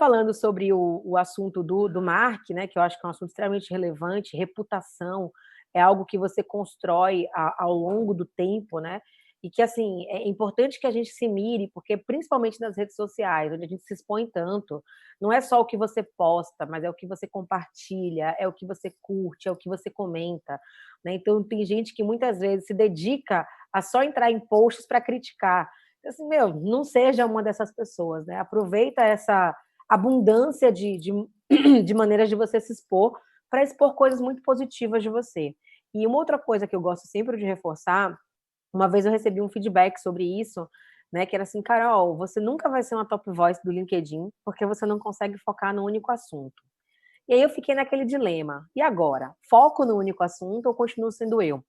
falando sobre o assunto do Mark, né, que eu acho que é um assunto extremamente relevante, reputação é algo que você constrói ao longo do tempo, né, e que, assim, é importante que a gente se mire, porque principalmente nas redes sociais, onde a gente se expõe tanto, não é só o que você posta, mas é o que você compartilha, é o que você curte, é o que você comenta, né, então tem gente que muitas vezes se dedica a só entrar em posts para criticar. Assim, meu, não seja uma dessas pessoas, né? Aproveita essa abundância de maneiras de você se expor para expor coisas muito positivas de você. E uma outra coisa que eu gosto sempre de reforçar, uma vez eu recebi um feedback sobre isso, né? Que era assim, Carol, você nunca vai ser uma top voice do LinkedIn porque você não consegue focar no único assunto. E aí eu fiquei naquele dilema. E agora? Foco no único assunto ou continuo sendo eu?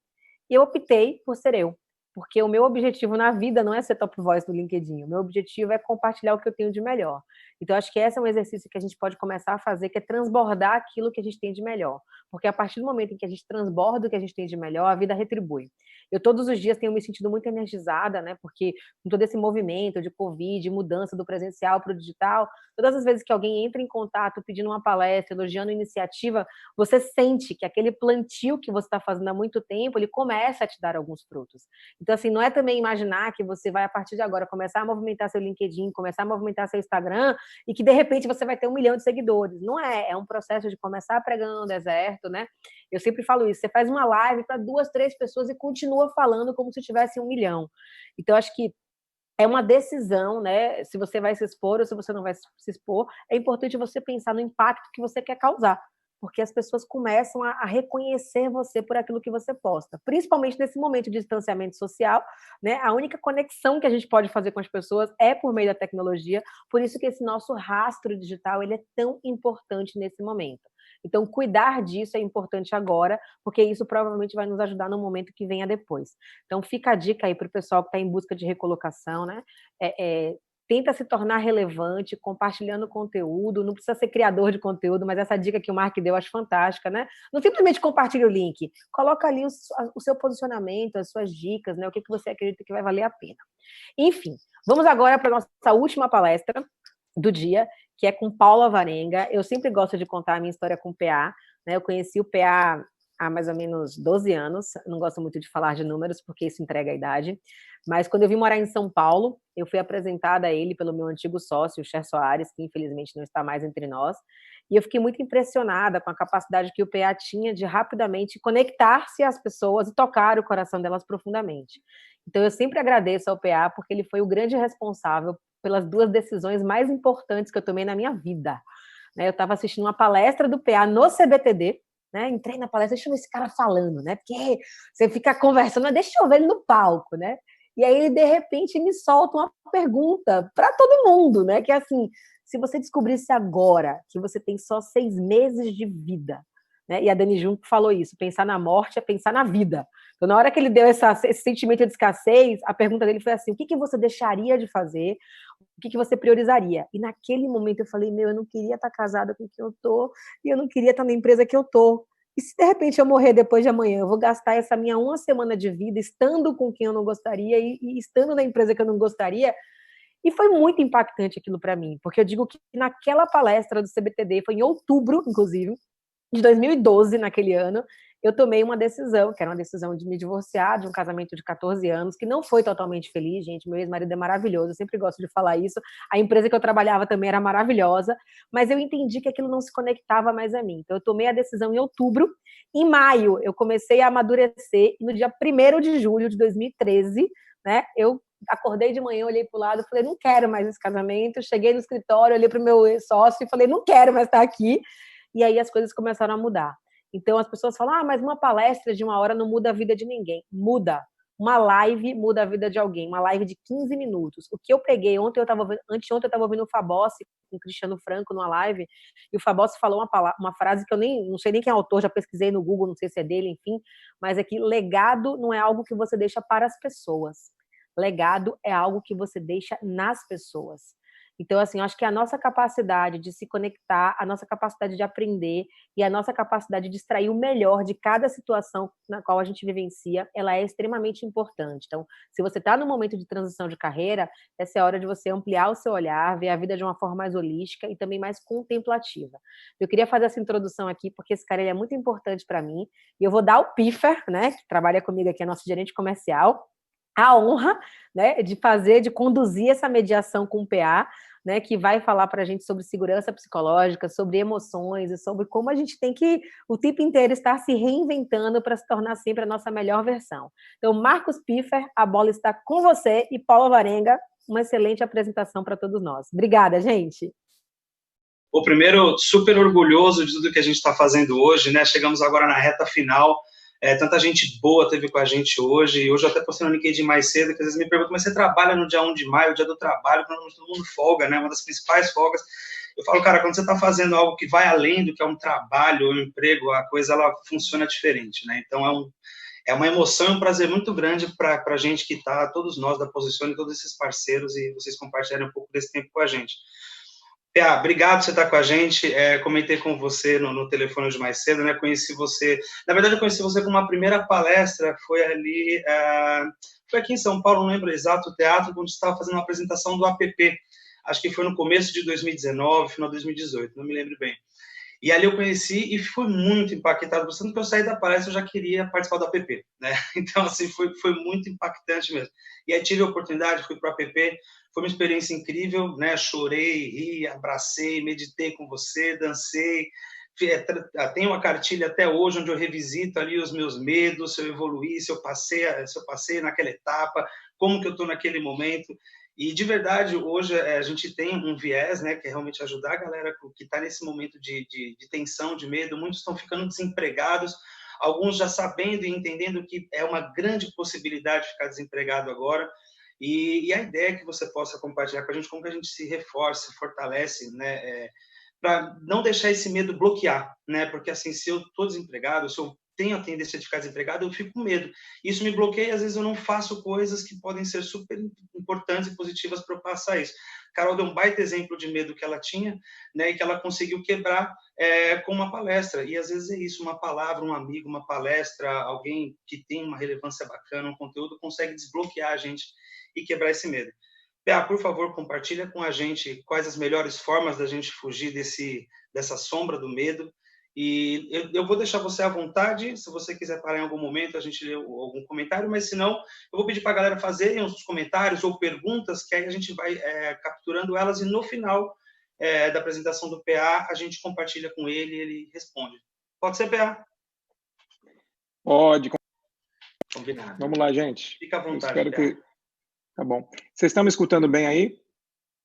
E eu optei por ser eu, porque o meu objetivo na vida não é ser top voice do LinkedIn, o meu objetivo é compartilhar o que eu tenho de melhor. Então acho que esse é um exercício que a gente pode começar a fazer, que é transbordar aquilo que a gente tem de melhor, porque a partir do momento em que a gente transborda o que a gente tem de melhor, a vida retribui. Eu todos os dias tenho me sentido muito energizada, né, porque com todo esse movimento de Covid, mudança do presencial para o digital, todas as vezes que alguém entra em contato pedindo uma palestra, elogiando a iniciativa, você sente que aquele plantio que você está fazendo há muito tempo, ele começa a te dar alguns frutos. Então, assim, não é também imaginar que você vai, a partir de agora, começar a movimentar seu LinkedIn, começar a movimentar seu Instagram, e que, de repente, você vai ter 1 milhão de seguidores. Não é, é um processo de começar pregando no deserto, né? Eu sempre falo isso, você faz uma live para 2, 3 pessoas e continua falando como se tivesse 1 milhão. Então, acho que é uma decisão, né? Se você vai se expor ou se você não vai se expor, é importante você pensar no impacto que você quer causar, porque as pessoas começam a reconhecer você por aquilo que você posta, principalmente nesse momento de distanciamento social, né? A única conexão que a gente pode fazer com as pessoas é por meio da tecnologia, por isso que esse nosso rastro digital ele é tão importante nesse momento. Então, cuidar disso é importante agora, porque isso provavelmente vai nos ajudar no momento que venha depois. Então, fica a dica aí para o pessoal que está em busca de recolocação, né? Tenta se tornar relevante, compartilhando conteúdo, não precisa ser criador de conteúdo, mas essa dica que o Mark deu, eu acho fantástica, né? Não simplesmente compartilhe o link, coloca ali o seu posicionamento, as suas dicas, né? O que você acredita que vai valer a pena. Enfim, vamos agora para a nossa última palestra do dia, que é com Paula Varenga. Eu sempre gosto de contar a minha história com o PA, né? Eu conheci o PA há mais ou menos 12 anos, não gosto muito de falar de números, porque isso entrega a idade, mas quando eu vim morar em São Paulo, eu fui apresentada a ele pelo meu antigo sócio, o Cher Soares, que infelizmente não está mais entre nós, e eu fiquei muito impressionada com a capacidade que o PA tinha de rapidamente conectar-se às pessoas e tocar o coração delas profundamente. Então eu sempre agradeço ao PA, porque ele foi o grande responsável pelas 2 decisões mais importantes que eu tomei na minha vida. Né? Eu estava assistindo uma palestra do PA no CBTD, né? Entrei na palestra, deixa eu ver esse cara falando, né? Porque você fica conversando, mas deixa eu ver ele no palco, né? E aí ele, de repente, me solta uma pergunta para todo mundo, né? Que é assim, se você descobrisse agora que você tem só 6 meses de vida, né? E a Dani Junco falou isso, pensar na morte é pensar na vida. Então, na hora que ele deu esse sentimento de escassez, a pergunta dele foi assim, o que você deixaria de fazer? O que você priorizaria? E naquele momento eu falei, meu, eu não queria estar casada com quem eu tô, e eu não queria estar na empresa que eu tô. E se de repente eu morrer depois de amanhã, eu vou gastar essa minha 1 semana de vida estando com quem eu não gostaria e estando na empresa que eu não gostaria? E foi muito impactante aquilo para mim, porque eu digo que naquela palestra do CBTD, foi em outubro, inclusive, de 2012, naquele ano, eu tomei uma decisão, que era uma decisão de me divorciar de um casamento de 14 anos, que não foi totalmente feliz, gente, meu ex-marido é maravilhoso, eu sempre gosto de falar isso, a empresa que eu trabalhava também era maravilhosa, mas eu entendi que aquilo não se conectava mais a mim, então eu tomei a decisão em outubro, em maio eu comecei a amadurecer, e no dia 1º de julho de 2013, né, eu acordei de manhã, olhei para o lado, falei, não quero mais esse casamento, cheguei no escritório, olhei para o meu sócio e falei, não quero mais estar aqui, e aí as coisas começaram a mudar. Então as pessoas falam, mas uma palestra de 1 hora não muda a vida de ninguém. Muda. Uma live muda a vida de alguém, uma live de 15 minutos. O que eu peguei, anteontem eu estava ouvindo o Fabossi com o Cristiano Franco numa live, e o Fabossi falou uma frase que eu não sei nem quem é autor, já pesquisei no Google, não sei se é dele, enfim, mas é que legado não é algo que você deixa para as pessoas. Legado é algo que você deixa nas pessoas. Então, assim, eu acho que a nossa capacidade de se conectar, a nossa capacidade de aprender e a nossa capacidade de extrair o melhor de cada situação na qual a gente vivencia, ela é extremamente importante. Então, se você está no momento de transição de carreira, essa é a hora de você ampliar o seu olhar, ver a vida de uma forma mais holística e também mais contemplativa. Eu queria fazer essa introdução aqui, porque esse cara ele é muito importante para mim, e eu vou dar o Piffer, né, que trabalha comigo aqui, é nosso gerente comercial, a honra, né, de conduzir essa mediação com o PA, né, que vai falar para a gente sobre segurança psicológica, sobre emoções e sobre como a gente tem que o tempo inteiro estar se reinventando para se tornar sempre a nossa melhor versão. Então, Marcos Piffer, a bola está com você, e Paula Varenga, uma excelente apresentação para todos nós. Obrigada, gente. O primeiro, super orgulhoso de tudo que a gente está fazendo hoje, né? Chegamos agora na reta final. Tanta gente boa teve com a gente hoje. E hoje eu até postei no LinkedIn mais cedo, que às vezes me perguntam, mas você trabalha no dia 1 de maio, dia do trabalho, quando todo mundo folga, né? Uma das principais folgas. Eu falo, cara, quando você está fazendo algo que vai além do que é um trabalho ou um emprego, a coisa ela funciona diferente, né? Então é uma emoção e um prazer muito grande para a gente que está, todos nós da Posicione, todos esses parceiros, e vocês compartilharem um pouco desse tempo com a gente. Pia, obrigado por você estar com a gente. Comentei com você no telefone de mais cedo, né? Conheci você. Na verdade, eu conheci você com uma primeira palestra, foi ali. Foi aqui em São Paulo, não lembro exato o teatro, onde você estava fazendo uma apresentação do APP. Acho que foi no começo de 2019, final de 2018, não me lembro bem. E ali eu conheci e fui muito impactado, tanto que eu saí da palestra, eu já queria participar do APP, né? Então, assim, foi muito impactante mesmo. E aí tive a oportunidade, fui para o APP, foi uma experiência incrível, né? Chorei, ri, abracei, meditei com você, dancei. Tenho uma cartilha até hoje onde eu revisito ali os meus medos, se eu evoluí, se eu passei naquela etapa, como que eu estou naquele momento. E, de verdade, hoje a gente tem um viés, né, que é realmente ajudar a galera que está nesse momento de tensão, de medo. Muitos estão ficando desempregados, alguns já sabendo e entendendo que é uma grande possibilidade ficar desempregado agora. E a ideia é que você possa compartilhar com a gente como que a gente se reforça, se fortalece, né, para não deixar esse medo bloquear, né? Porque, assim, se eu estou desempregado, se eu tenho a tendência de ficar desempregado, eu fico com medo. Isso me bloqueia e, às vezes, eu não faço coisas que podem ser super importantes e positivas para eu passar isso. Carol deu um baita exemplo de medo que ela tinha, né? E que ela conseguiu quebrar com uma palestra. E, às vezes, é isso, uma palavra, um amigo, uma palestra, alguém que tem uma relevância bacana, um conteúdo, consegue desbloquear a gente e quebrar esse medo. Pia, por favor, compartilha com a gente quais as melhores formas da gente fugir dessa sombra do medo. E eu vou deixar você à vontade, se você quiser parar em algum momento, a gente lê algum comentário, mas se não, eu vou pedir para a galera fazerem os comentários ou perguntas, que aí a gente vai capturando elas, e no final da apresentação do PA, a gente compartilha com ele e ele responde. Pode ser, PA? Pode. Combinado. Vamos lá, gente. Fica à vontade, espero PA. que... Tá bom. Vocês estão me escutando bem aí?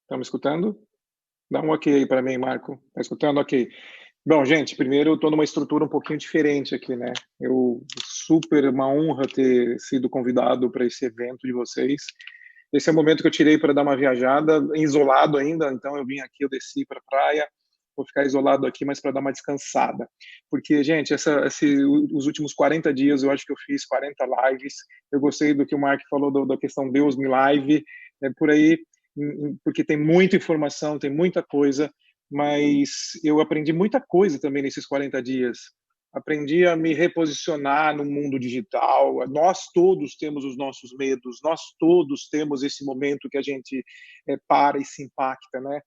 Estão me escutando? Dá um ok aí para mim, Marco. Tá escutando? Ok. Bom, gente, primeiro eu estou numa estrutura um pouquinho diferente aqui, né? Super uma honra ter sido convidado para esse evento de vocês. Esse é o momento que eu tirei para dar uma viajada, isolado ainda, então eu vim aqui, eu desci para a praia, vou ficar isolado aqui, mas para dar uma descansada. Porque, gente, os últimos 40 dias eu acho que eu fiz 40 lives, eu gostei do que o Mark falou da questão Deus me live, por aí, porque tem muita informação, tem muita coisa, mas eu aprendi muita coisa também nesses 40 dias. Aprendi a me reposicionar no mundo digital. Nós todos temos os nossos medos, nós todos temos esse momento que a gente para e se impacta, né?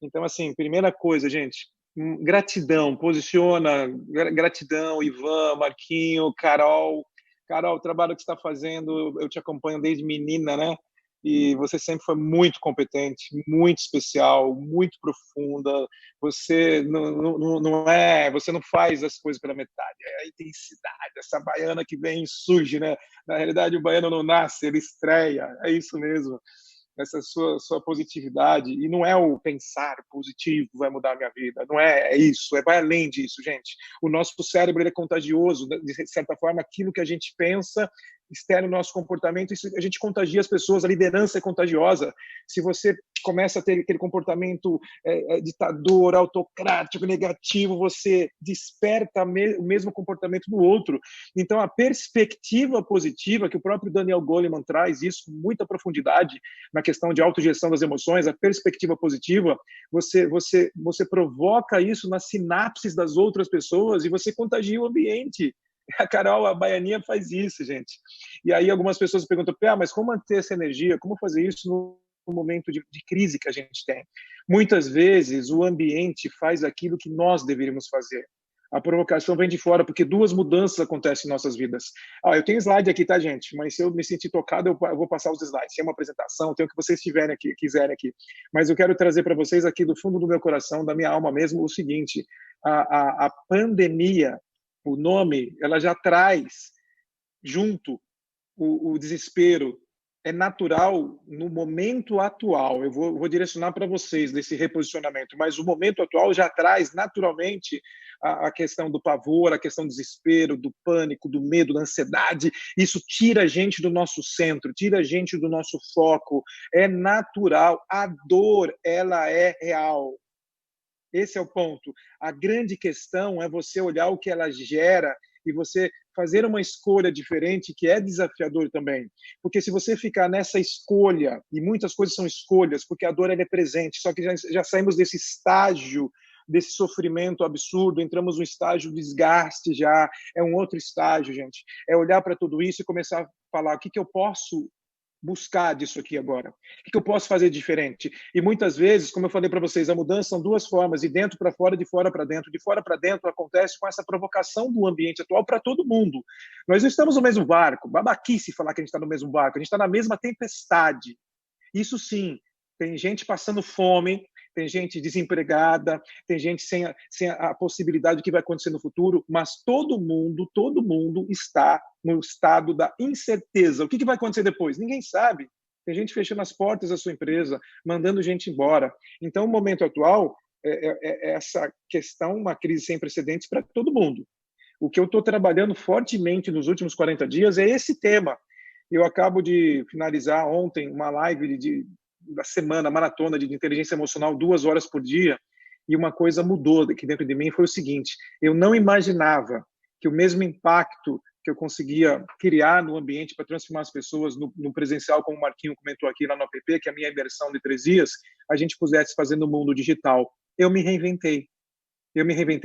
Então, assim, primeira coisa, gente, gratidão, posiciona, gratidão, Ivan, Marquinho, Carol. Carol, o trabalho que você está fazendo, eu te acompanho desde menina, né? E você sempre foi muito competente, muito especial, muito profunda. Você você não faz as coisas pela metade. É a intensidade, essa baiana que vem e surge, né? Na realidade, o baiano não nasce, ele estreia. É isso mesmo. Essa sua positividade, e não é o pensar positivo vai mudar a minha vida, não é isso, vai além disso, gente. O nosso cérebro ele é contagioso, de certa forma, aquilo que a gente pensa externa no nosso comportamento, isso, a gente contagia as pessoas, a liderança é contagiosa. Se você começa a ter aquele comportamento ditador, autocrático, negativo, você desperta o mesmo comportamento no outro. Então, a perspectiva positiva, que o próprio Daniel Goleman traz isso com muita profundidade na questão de autogestão das emoções, a perspectiva positiva, você provoca isso nas sinapses das outras pessoas e você contagia o ambiente. A Carol, a Baianinha, faz isso, gente. E aí algumas pessoas perguntam, mas como manter essa energia? Como fazer isso no momento de crise que a gente tem? Muitas vezes o ambiente faz aquilo que nós deveríamos fazer. A provocação vem de fora, porque duas mudanças acontecem em nossas vidas. Eu tenho slide aqui, tá, gente? Mas se eu me sentir tocado, eu vou passar os slides. Se é uma apresentação, tem o que vocês quiserem aqui. Mas eu quero trazer para vocês aqui do fundo do meu coração, da minha alma mesmo, o seguinte. A pandemia, o nome, ela já traz junto o desespero. É natural no momento atual. Eu vou direcionar para vocês desse reposicionamento, mas o momento atual já traz naturalmente a questão do pavor, a questão do desespero, do pânico, do medo, da ansiedade. Isso tira a gente do nosso centro, tira a gente do nosso foco. É natural. A dor, ela é real. Esse é o ponto. A grande questão é você olhar o que ela gera e você fazer uma escolha diferente, que é desafiador também. Porque se você ficar nessa escolha, e muitas coisas são escolhas, porque a dor ela é presente, só que já saímos desse estágio, desse sofrimento absurdo, entramos no estágio de desgaste já, é um outro estágio, gente. É olhar para tudo isso e começar a falar o que eu posso buscar disso aqui agora? O que eu posso fazer diferente? E muitas vezes, como eu falei para vocês, a mudança são duas formas, de dentro para fora, de fora para dentro. De fora para dentro acontece com essa provocação do ambiente atual para todo mundo. Nós não estamos no mesmo barco. Babaquice falar que a gente está no mesmo barco. A gente está na mesma tempestade. Isso sim, tem gente passando fome, tem gente desempregada, tem gente sem a possibilidade do que vai acontecer no futuro, mas todo mundo está no estado da incerteza. O que vai acontecer depois? Ninguém sabe. Tem gente fechando as portas da sua empresa, mandando gente embora. Então, o momento atual é essa questão, uma crise sem precedentes para todo mundo. O que eu estou trabalhando fortemente nos últimos 40 dias é esse tema. Eu acabo de finalizar ontem uma live da semana, maratona de inteligência emocional, 2 horas por dia, e uma coisa mudou aqui dentro de mim, foi o seguinte: eu não imaginava que o mesmo impacto que eu conseguia criar no ambiente para transformar as pessoas no presencial, como o Marquinho comentou aqui lá no app, que é a minha imersão de 3 dias, a gente pudesse fazer no mundo digital. Eu me reinventei,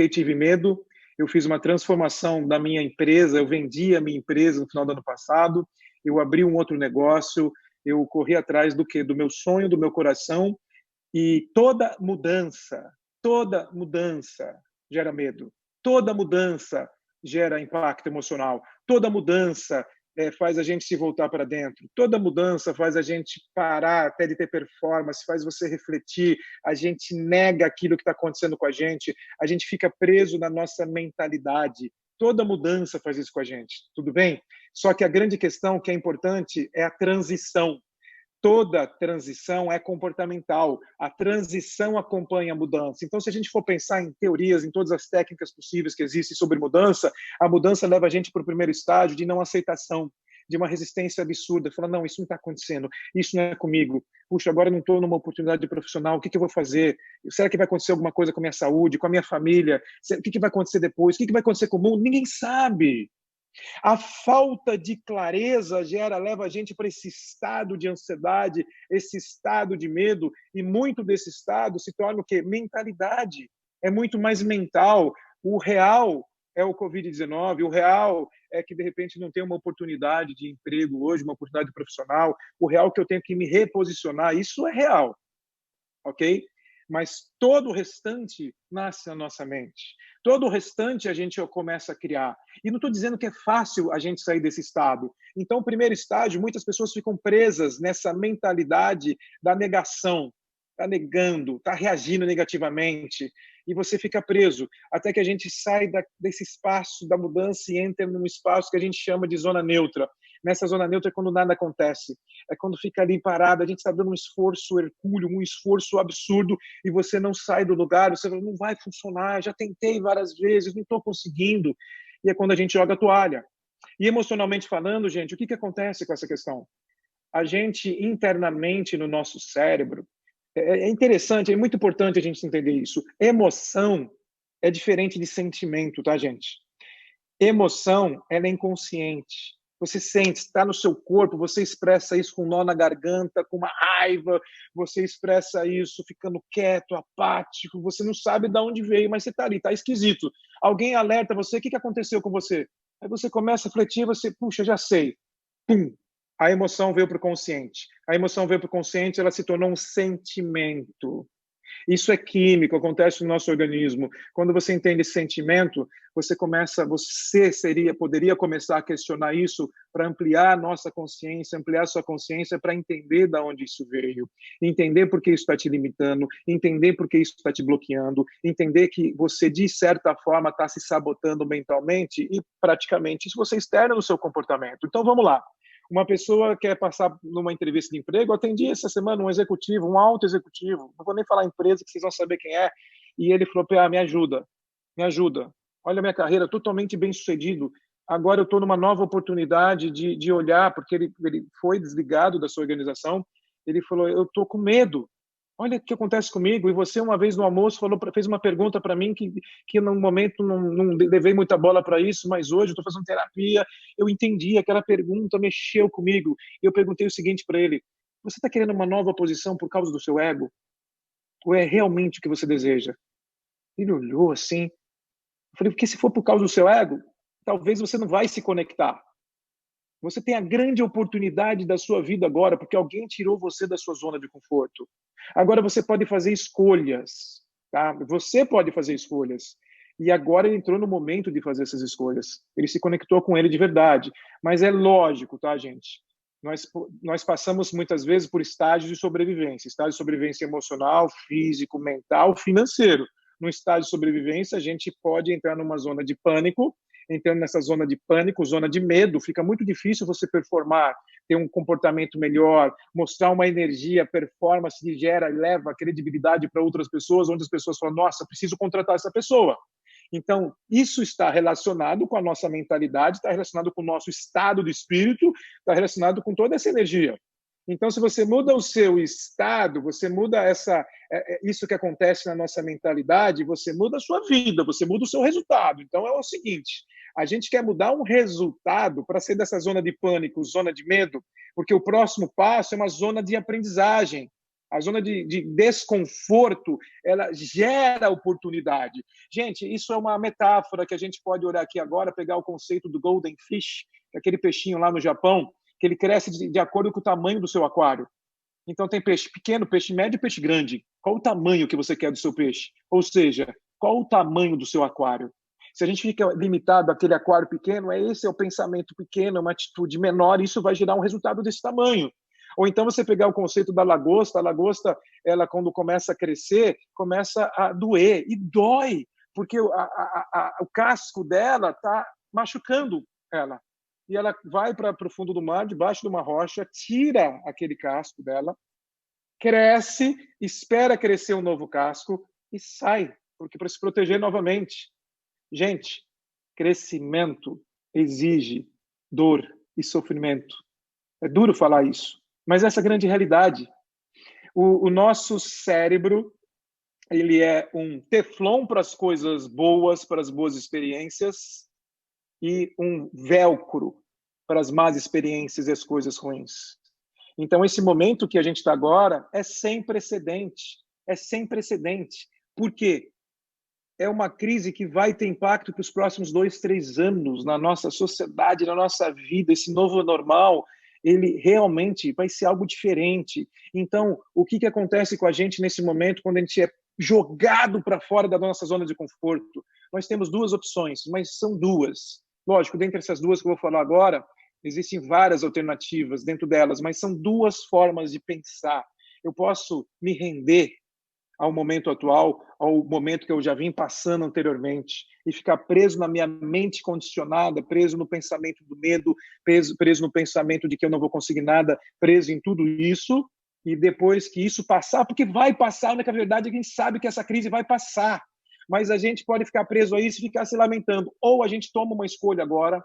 tive medo, eu fiz uma transformação da minha empresa, eu vendi a minha empresa no final do ano passado, eu abri um outro negócio, eu corri atrás do quê? Do meu sonho, do meu coração, e toda mudança gera medo, toda mudança gera impacto emocional, toda mudança faz a gente se voltar para dentro, toda mudança faz a gente parar até de ter performance, faz você refletir, a gente nega aquilo que está acontecendo com a gente fica preso na nossa mentalidade. Toda mudança faz isso com a gente, tudo bem? Só que a grande questão que é importante é a transição. Toda transição é comportamental. A transição acompanha a mudança. Então, se a gente for pensar em teorias, em todas as técnicas possíveis que existem sobre mudança, a mudança leva a gente para o primeiro estágio de não aceitação, de uma resistência absurda. Fala, não, isso não está acontecendo, isso não é comigo. Puxa, agora não estou numa oportunidade profissional, o que eu vou fazer? Será que vai acontecer alguma coisa com a minha saúde, com a minha família? O que vai acontecer depois? O que vai acontecer com o mundo? Ninguém sabe. A falta de clareza leva a gente para esse estado de ansiedade, esse estado de medo, e muito desse estado se torna o quê? Mentalidade. É muito mais mental. O real é o Covid-19, o real é que, de repente, não tem uma oportunidade de emprego hoje, uma oportunidade profissional, o real é que eu tenho que me reposicionar, isso é real, ok? Mas todo o restante nasce na nossa mente. Todo o restante a gente começa a criar. E não estou dizendo que é fácil a gente sair desse estado. Então, o primeiro estágio, muitas pessoas ficam presas nessa mentalidade da negação. Está negando, está reagindo negativamente. E você fica preso. Até que a gente sai desse espaço da mudança e entra num espaço que a gente chama de zona neutra. Nessa zona neutra é quando nada acontece. É quando fica ali parado, a gente está dando um esforço hercúleo, um esforço absurdo, e você não sai do lugar, você fala, não vai funcionar, já tentei várias vezes, não estou conseguindo. E é quando a gente joga a toalha. E emocionalmente falando, gente, o que acontece com essa questão? A gente, internamente, no nosso cérebro, é interessante, é muito importante a gente entender isso. Emoção é diferente de sentimento, tá, gente? Emoção, ela é inconsciente. Você sente, está no seu corpo, você expressa isso com um nó na garganta, com uma raiva, você expressa isso ficando quieto, apático, você não sabe de onde veio, mas você está ali, está esquisito. Alguém alerta você, o que aconteceu com você? Aí você começa a refletir, você, puxa, já sei. Pum! A emoção veio para o consciente. A emoção veio para o consciente, ela se tornou um sentimento. Isso é químico, acontece no nosso organismo. Quando você entende esse sentimento, poderia começar a questionar isso para ampliar a nossa consciência, ampliar a sua consciência para entender de onde isso veio, entender por que isso está te limitando, entender por que isso está te bloqueando, entender que você, de certa forma, está se sabotando mentalmente e praticamente isso você externa no seu comportamento. Então, vamos lá. Uma pessoa quer passar numa entrevista de emprego, eu atendi essa semana um executivo, um alto executivo, não vou nem falar empresa, que vocês vão saber quem é, e ele falou, me ajuda, olha a minha carreira, totalmente bem-sucedido, agora eu estou numa nova oportunidade de olhar, porque ele foi desligado da sua organização, ele falou, eu estou com medo, olha o que acontece comigo, e você uma vez no almoço fez uma pergunta para mim que no momento não levei muita bola para isso, mas hoje eu estou fazendo terapia, eu entendi, aquela pergunta mexeu comigo, e eu perguntei o seguinte para ele, você está querendo uma nova posição por causa do seu ego? Ou é realmente o que você deseja? Ele olhou assim, eu falei, porque se for por causa do seu ego, talvez você não vai se conectar. Você tem a grande oportunidade da sua vida agora, porque alguém tirou você da sua zona de conforto. Agora você pode fazer escolhas, tá? Você pode fazer escolhas. E agora ele entrou no momento de fazer essas escolhas. Ele se conectou com ele de verdade. Mas é lógico, tá, gente? Nós passamos muitas vezes por estágios de sobrevivência. Estágio de sobrevivência emocional, físico, mental, financeiro. No estágio de sobrevivência, a gente pode entrar numa zona de pânico. Entrando nessa zona de pânico, zona de medo, fica muito difícil você performar, ter um comportamento melhor, mostrar uma energia, performance que gera e leva credibilidade para outras pessoas, onde as pessoas falam, nossa, preciso contratar essa pessoa. Então, isso está relacionado com a nossa mentalidade, está relacionado com o nosso estado de espírito, está relacionado com toda essa energia. Então, se você muda o seu estado, você muda isso que acontece na nossa mentalidade, você muda a sua vida, você muda o seu resultado. Então, é o seguinte, a gente quer mudar um resultado para sair dessa zona de pânico, zona de medo, porque o próximo passo é uma zona de aprendizagem. A zona de desconforto, ela gera oportunidade. Gente, isso é uma metáfora que a gente pode olhar aqui agora, pegar o conceito do Golden Fish, aquele peixinho lá no Japão, que ele cresce de acordo com o tamanho do seu aquário. Então, tem peixe pequeno, peixe médio e peixe grande. Qual o tamanho que você quer do seu peixe? Ou seja, qual o tamanho do seu aquário? Se a gente fica limitado àquele aquário pequeno, esse é o pensamento pequeno, é uma atitude menor, e isso vai gerar um resultado desse tamanho. Ou então você pegar o conceito da lagosta, a lagosta, ela quando começa a crescer, começa a doer, e dói, porque o casco dela está machucando ela. E ela vai para o fundo do mar, debaixo de uma rocha, tira aquele casco dela, cresce, espera crescer um novo casco e sai, porque para se proteger novamente. Gente, crescimento exige dor e sofrimento. É duro falar isso, mas essa é a grande realidade. O nosso cérebro, ele é um teflon para as coisas boas, para as boas experiências, e um velcro para as más experiências e as coisas ruins. Então, esse momento que a gente está agora é sem precedente. É sem precedente. Por quê? É uma crise que vai ter impacto para os próximos 2, 3 anos na nossa sociedade, na nossa vida. Esse novo normal, ele realmente vai ser algo diferente. Então, o que acontece com a gente nesse momento, quando a gente é jogado para fora da nossa zona de conforto? Nós temos 2 opções, mas são 2. Lógico, dentre essas 2 que eu vou falar agora, existem várias alternativas dentro delas, mas são 2 formas de pensar. Eu posso me render ao momento atual, ao momento que eu já vim passando anteriormente, e ficar preso na minha mente condicionada, preso no pensamento do medo, preso no pensamento de que eu não vou conseguir nada, preso em tudo isso, e depois que isso passar, porque vai passar, a única verdade é que a gente sabe que essa crise vai passar, mas a gente pode ficar preso a isso e ficar se lamentando. Ou a gente toma uma escolha agora,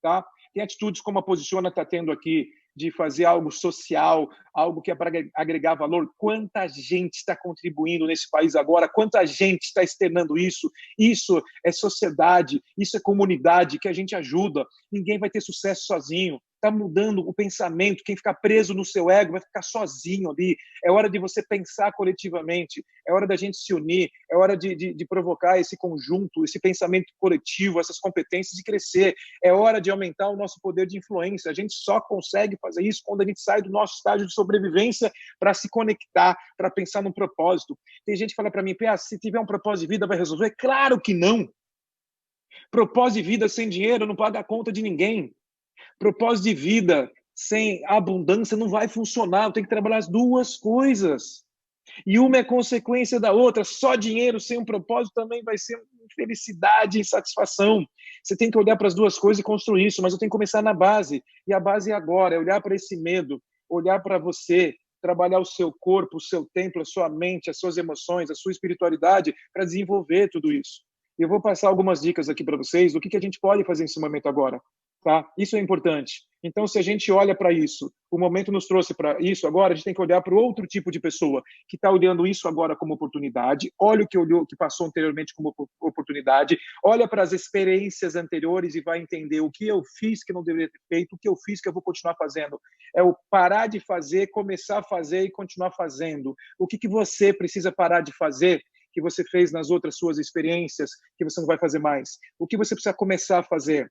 tá? Tem atitudes como a Posiciona está tendo aqui, de fazer algo social, algo que é para agregar valor. Quanta gente está contribuindo nesse país agora, quanta gente está externando isso. Isso é sociedade, isso é comunidade que a gente ajuda. Ninguém vai ter sucesso sozinho. Está mudando o pensamento. Quem ficar preso no seu ego vai ficar sozinho ali. É hora de você pensar coletivamente, é hora da gente se unir, é hora de provocar esse conjunto, esse pensamento coletivo, essas competências e crescer. É hora de aumentar o nosso poder de influência. A gente só consegue fazer isso quando a gente sai do nosso estágio de sobrevivência para se conectar, para pensar num propósito. Tem gente que fala para mim, se tiver um propósito de vida, vai resolver? Claro que não! Propósito de vida sem dinheiro não paga a conta de ninguém. Propósito de vida sem abundância não vai funcionar. Tem que trabalhar as duas coisas. E uma é consequência da outra. Só dinheiro sem um propósito também vai ser infelicidade e insatisfação. Você tem que olhar para as duas coisas e construir isso, mas eu tenho que começar na base. E a base é agora, é olhar para esse medo, olhar para você, trabalhar o seu corpo, o seu templo, a sua mente, as suas emoções, a sua espiritualidade para desenvolver tudo isso. E eu vou passar algumas dicas aqui para vocês do que a gente pode fazer nesse momento agora. Tá? Isso é importante. Então, se a gente olha para isso, o momento nos trouxe para isso agora, a gente tem que olhar para o outro tipo de pessoa que está olhando isso agora como oportunidade, olha o que olhou, que passou anteriormente como oportunidade, olha para as experiências anteriores e vai entender o que eu fiz que não deveria ter feito, o que eu fiz que eu vou continuar fazendo. É o parar de fazer, começar a fazer e continuar fazendo. O que você precisa parar de fazer que você fez nas outras suas experiências que você não vai fazer mais? O que você precisa começar a fazer?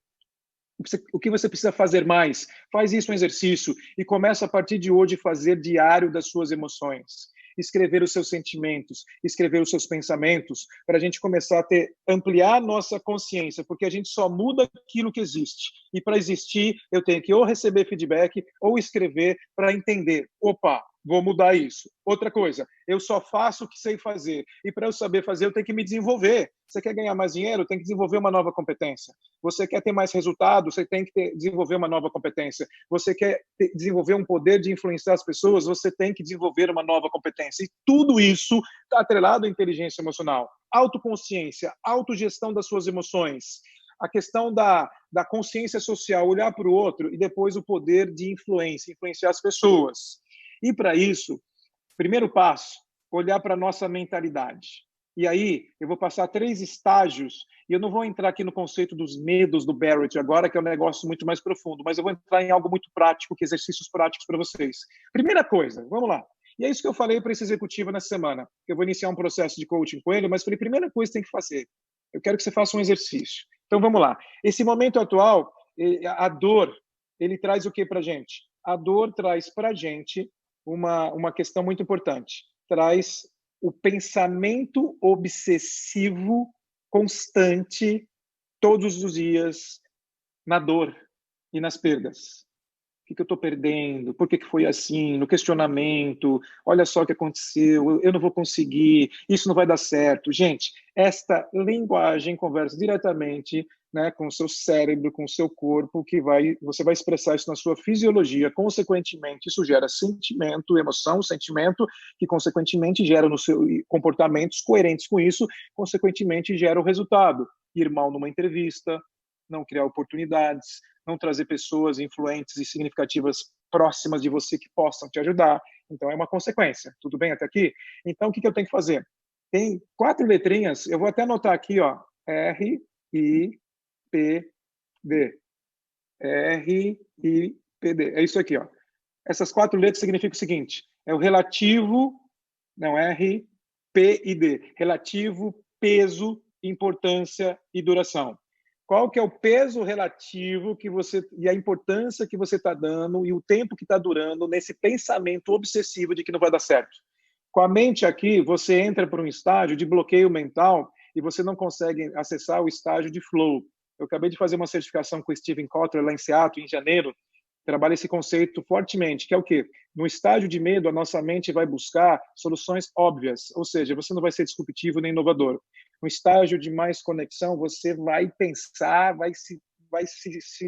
O que você precisa fazer mais? Faz isso um exercício e começa a partir de hoje fazer diário das suas emoções. Escrever os seus sentimentos, escrever os seus pensamentos, para a gente começar a ampliar a nossa consciência, porque a gente só muda aquilo que existe. E para existir, eu tenho que ou receber feedback ou escrever para entender. Opa, vou mudar isso. Outra coisa, eu só faço o que sei fazer. E para eu saber fazer, eu tenho que me desenvolver. Você quer ganhar mais dinheiro? Tem que desenvolver uma nova competência. Você quer ter mais resultado? Você tem que desenvolver uma nova competência. Você quer desenvolver um poder de influenciar as pessoas? Você tem que desenvolver uma nova competência. E tudo isso está atrelado à inteligência emocional. Autoconsciência, autogestão das suas emoções. A questão da consciência social, olhar para o outro e depois o poder de influência, influenciar as pessoas. E para isso, primeiro passo, olhar para a nossa mentalidade. E aí, eu vou passar 3 estágios, e eu não vou entrar aqui no conceito dos medos do Barrett agora, que é um negócio muito mais profundo, mas eu vou entrar em algo muito prático, que exercícios práticos para vocês. Primeira coisa, vamos lá. E é isso que eu falei para esse executivo nessa semana. Eu vou iniciar um processo de coaching com ele, mas falei, primeira coisa que tem que fazer, eu quero que você faça um exercício. Então, vamos lá. Esse momento atual, a dor, ele traz o que para a gente? A dor traz para a gente uma questão muito importante. Traz o pensamento obsessivo constante todos os dias na dor e nas perdas. O que eu estou perdendo? Por que foi assim? No questionamento, olha só o que aconteceu, eu não vou conseguir, isso não vai dar certo. Gente, esta linguagem conversa diretamente, né, com o seu cérebro, com o seu corpo, que você vai expressar isso na sua fisiologia. Consequentemente, isso gera sentimento, emoção, sentimento, que consequentemente gera no seu comportamentos coerentes com isso, consequentemente gera o resultado. Ir mal numa entrevista, não criar oportunidades, não trazer pessoas influentes e significativas próximas de você que possam te ajudar. Então, é uma consequência. Tudo bem até aqui? Então, o que eu tenho que fazer? Tem 4 letrinhas, eu vou até anotar aqui, ó, R-I-P-D. R-I-P-D. É isso aqui, ó. Essas 4 letras significam o seguinte, é o relativo, não, R, P e D. Relativo, peso, importância e duração. Qual que é o peso relativo que você e a importância que você está dando e o tempo que está durando nesse pensamento obsessivo de que não vai dar certo? Com a mente aqui, você entra para um estágio de bloqueio mental e você não consegue acessar o estágio de flow. Eu acabei de fazer uma certificação com o Steven Kotler lá em Seattle, em janeiro. Trabalha esse conceito fortemente, que é o quê? No estágio de medo, a nossa mente vai buscar soluções óbvias, ou seja, você não vai ser disruptivo nem inovador. No estágio de mais conexão, você vai pensar, vai se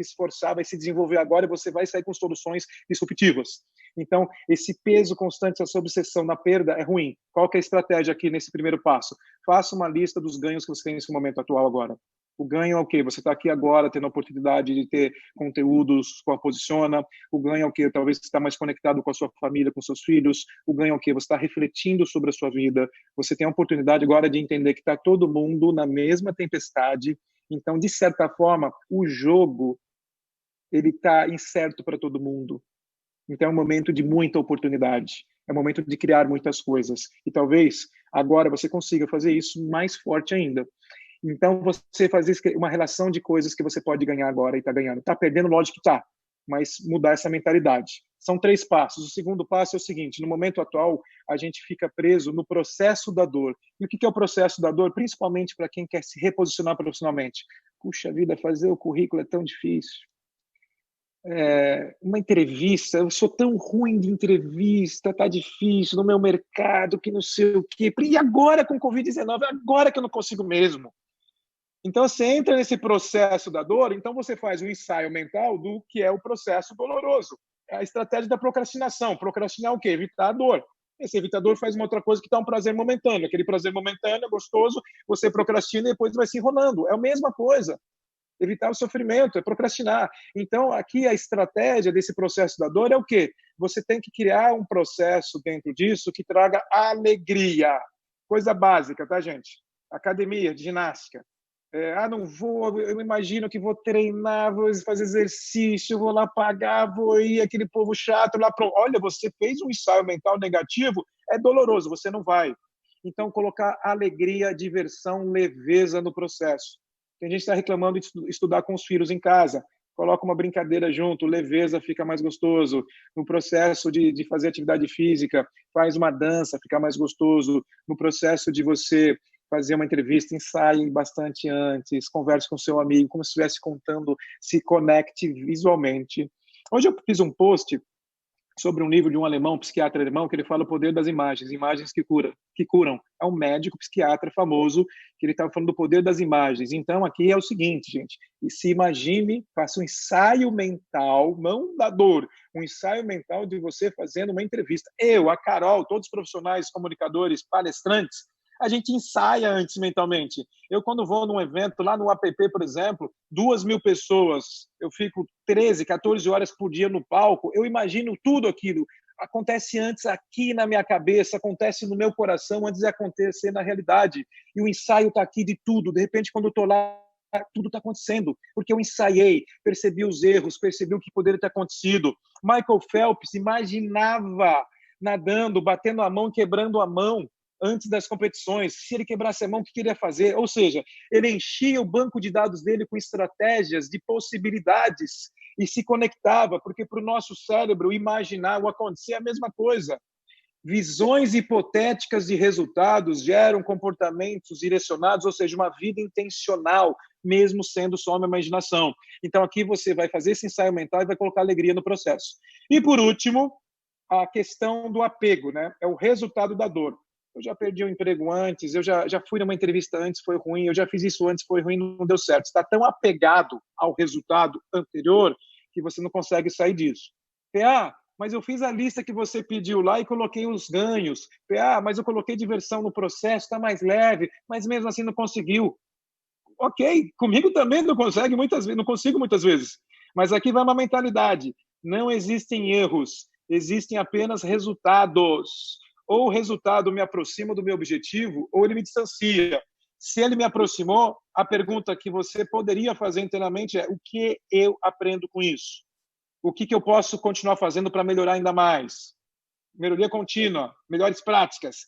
esforçar, vai se desenvolver agora e você vai sair com soluções disruptivas. Então, esse peso constante, essa obsessão na perda é ruim. Qual que é a estratégia aqui nesse primeiro passo? Faça uma lista dos ganhos que você tem nesse momento atual agora. O ganho é o quê? Você está aqui agora tendo a oportunidade de ter conteúdos com a Posiciona. O ganho é o quê? Talvez você está mais conectado com a sua família, com seus filhos. O ganho é o quê? Você está refletindo sobre a sua vida. Você tem a oportunidade agora de entender que está todo mundo na mesma tempestade. Então, de certa forma, o jogo ele está incerto para todo mundo. Então, é um momento de muita oportunidade. É um momento de criar muitas coisas. E talvez agora você consiga fazer isso mais forte ainda. Então, você fazer uma relação de coisas que você pode ganhar agora e está ganhando. Está perdendo, lógico que está, mas mudar essa mentalidade. São 3 passos. O segundo passo é o seguinte: no momento atual, a gente fica preso no processo da dor. E o que é o processo da dor? Principalmente para quem quer se reposicionar profissionalmente. Puxa vida, fazer o currículo é tão difícil. Uma entrevista, eu sou tão ruim de entrevista, tá difícil no meu mercado, que não sei o quê. E agora com Covid-19, agora que eu não consigo mesmo. Então, você entra nesse processo da dor, então você faz um ensaio mental do que é o processo doloroso. É a estratégia da procrastinação. Procrastinar o quê? Evitar a dor. Esse evitador faz uma outra coisa que dá um prazer momentâneo. Aquele prazer momentâneo, gostoso, você procrastina e depois vai se enrolando. É a mesma coisa. Evitar o sofrimento, é procrastinar. Então, aqui a estratégia desse processo da dor é o quê? Você tem que criar um processo dentro disso que traga alegria. Coisa básica, tá, gente? Academia, ginástica. Não vou, eu imagino que vou treinar, vou fazer exercício, vou lá pagar, vou ir, aquele povo chato lá. Olha, você fez um ensaio mental negativo, é doloroso, você não vai. Então, colocar alegria, diversão, leveza no processo. Tem gente que está reclamando de estudar com os filhos em casa. Coloca uma brincadeira junto, leveza, fica mais gostoso. No processo de fazer atividade física, faz uma dança, fica mais gostoso. No processo de você fazer uma entrevista, ensaie bastante antes, converse com seu amigo, como se estivesse contando, se conecte visualmente. Hoje eu fiz um post sobre um livro de um alemão, um psiquiatra alemão, que ele fala o poder das imagens, imagens que curam. É um médico psiquiatra famoso que ele estava falando do poder das imagens. Então, aqui é o seguinte, gente, e se imagine, faça um ensaio mental, não da dor, um ensaio mental de você fazendo uma entrevista. Eu, a Carol, todos os profissionais, comunicadores, palestrantes, a gente ensaia antes mentalmente. Eu, quando vou num evento, lá no APP, por exemplo, 2.000 pessoas, eu fico 13, 14 horas por dia no palco, eu imagino tudo aquilo. Acontece antes aqui na minha cabeça, acontece no meu coração, antes de acontecer na realidade. E o ensaio está aqui de tudo. De repente, quando eu estou lá, tudo está acontecendo, porque eu ensaiei, percebi os erros, percebi o que poderia ter acontecido. Michael Phelps imaginava nadando, batendo a mão, quebrando a mão, antes das competições. Se ele quebrasse a mão, o que ele ia fazer? Ou seja, ele enchia o banco de dados dele com estratégias de possibilidades e se conectava, porque para o nosso cérebro imaginar ou acontecer é a mesma coisa. Visões hipotéticas de resultados geram comportamentos direcionados, ou seja, uma vida intencional, mesmo sendo só uma imaginação. Então, aqui você vai fazer esse ensaio mental e vai colocar alegria no processo. E, por último, a questão do apego, né? É o resultado da dor. Eu já perdi um emprego antes, eu já fui numa entrevista antes, foi ruim, eu já fiz isso antes, foi ruim, não deu certo. Você está tão apegado ao resultado anterior que você não consegue sair disso. PA, mas eu fiz a lista que você pediu lá e coloquei os ganhos. PA, mas eu coloquei diversão no processo, está mais leve, mas mesmo assim não conseguiu. Ok, comigo também não consegue muitas vezes, não consigo muitas vezes. Mas aqui vai uma mentalidade. Não existem erros, existem apenas resultados. Ou o resultado me aproxima do meu objetivo, ou ele me distancia. Se ele me aproximou, a pergunta que você poderia fazer internamente é: o que eu aprendo com isso? O que eu posso continuar fazendo para melhorar ainda mais? Melhoria contínua, melhores práticas.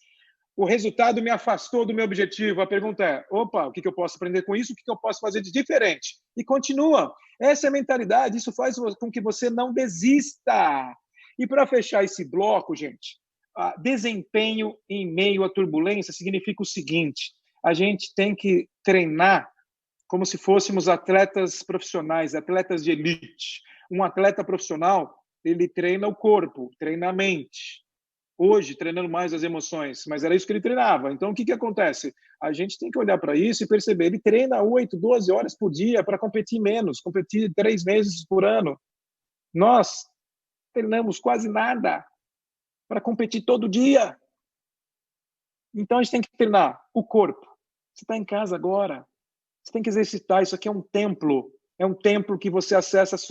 O resultado me afastou do meu objetivo. A pergunta é: opa, o que eu posso aprender com isso? O que eu posso fazer de diferente? E continua. Essa é a mentalidade, isso faz com que você não desista. E para fechar esse bloco, gente, desempenho em meio à turbulência significa o seguinte: a gente tem que treinar como se fôssemos atletas profissionais, atletas de elite. Um atleta profissional, ele treina o corpo, treina a mente. Hoje, treinando mais as emoções, mas era isso que ele treinava. Então, o que acontece? A gente tem que olhar para isso e perceber, ele treina 8, 12 horas por dia para competir menos, competir 3 meses por ano. Nós treinamos quase nada para competir todo dia. Então, a gente tem que treinar o corpo. Você está em casa agora. Você tem que exercitar. Isso aqui é um templo. É um templo que você acessa as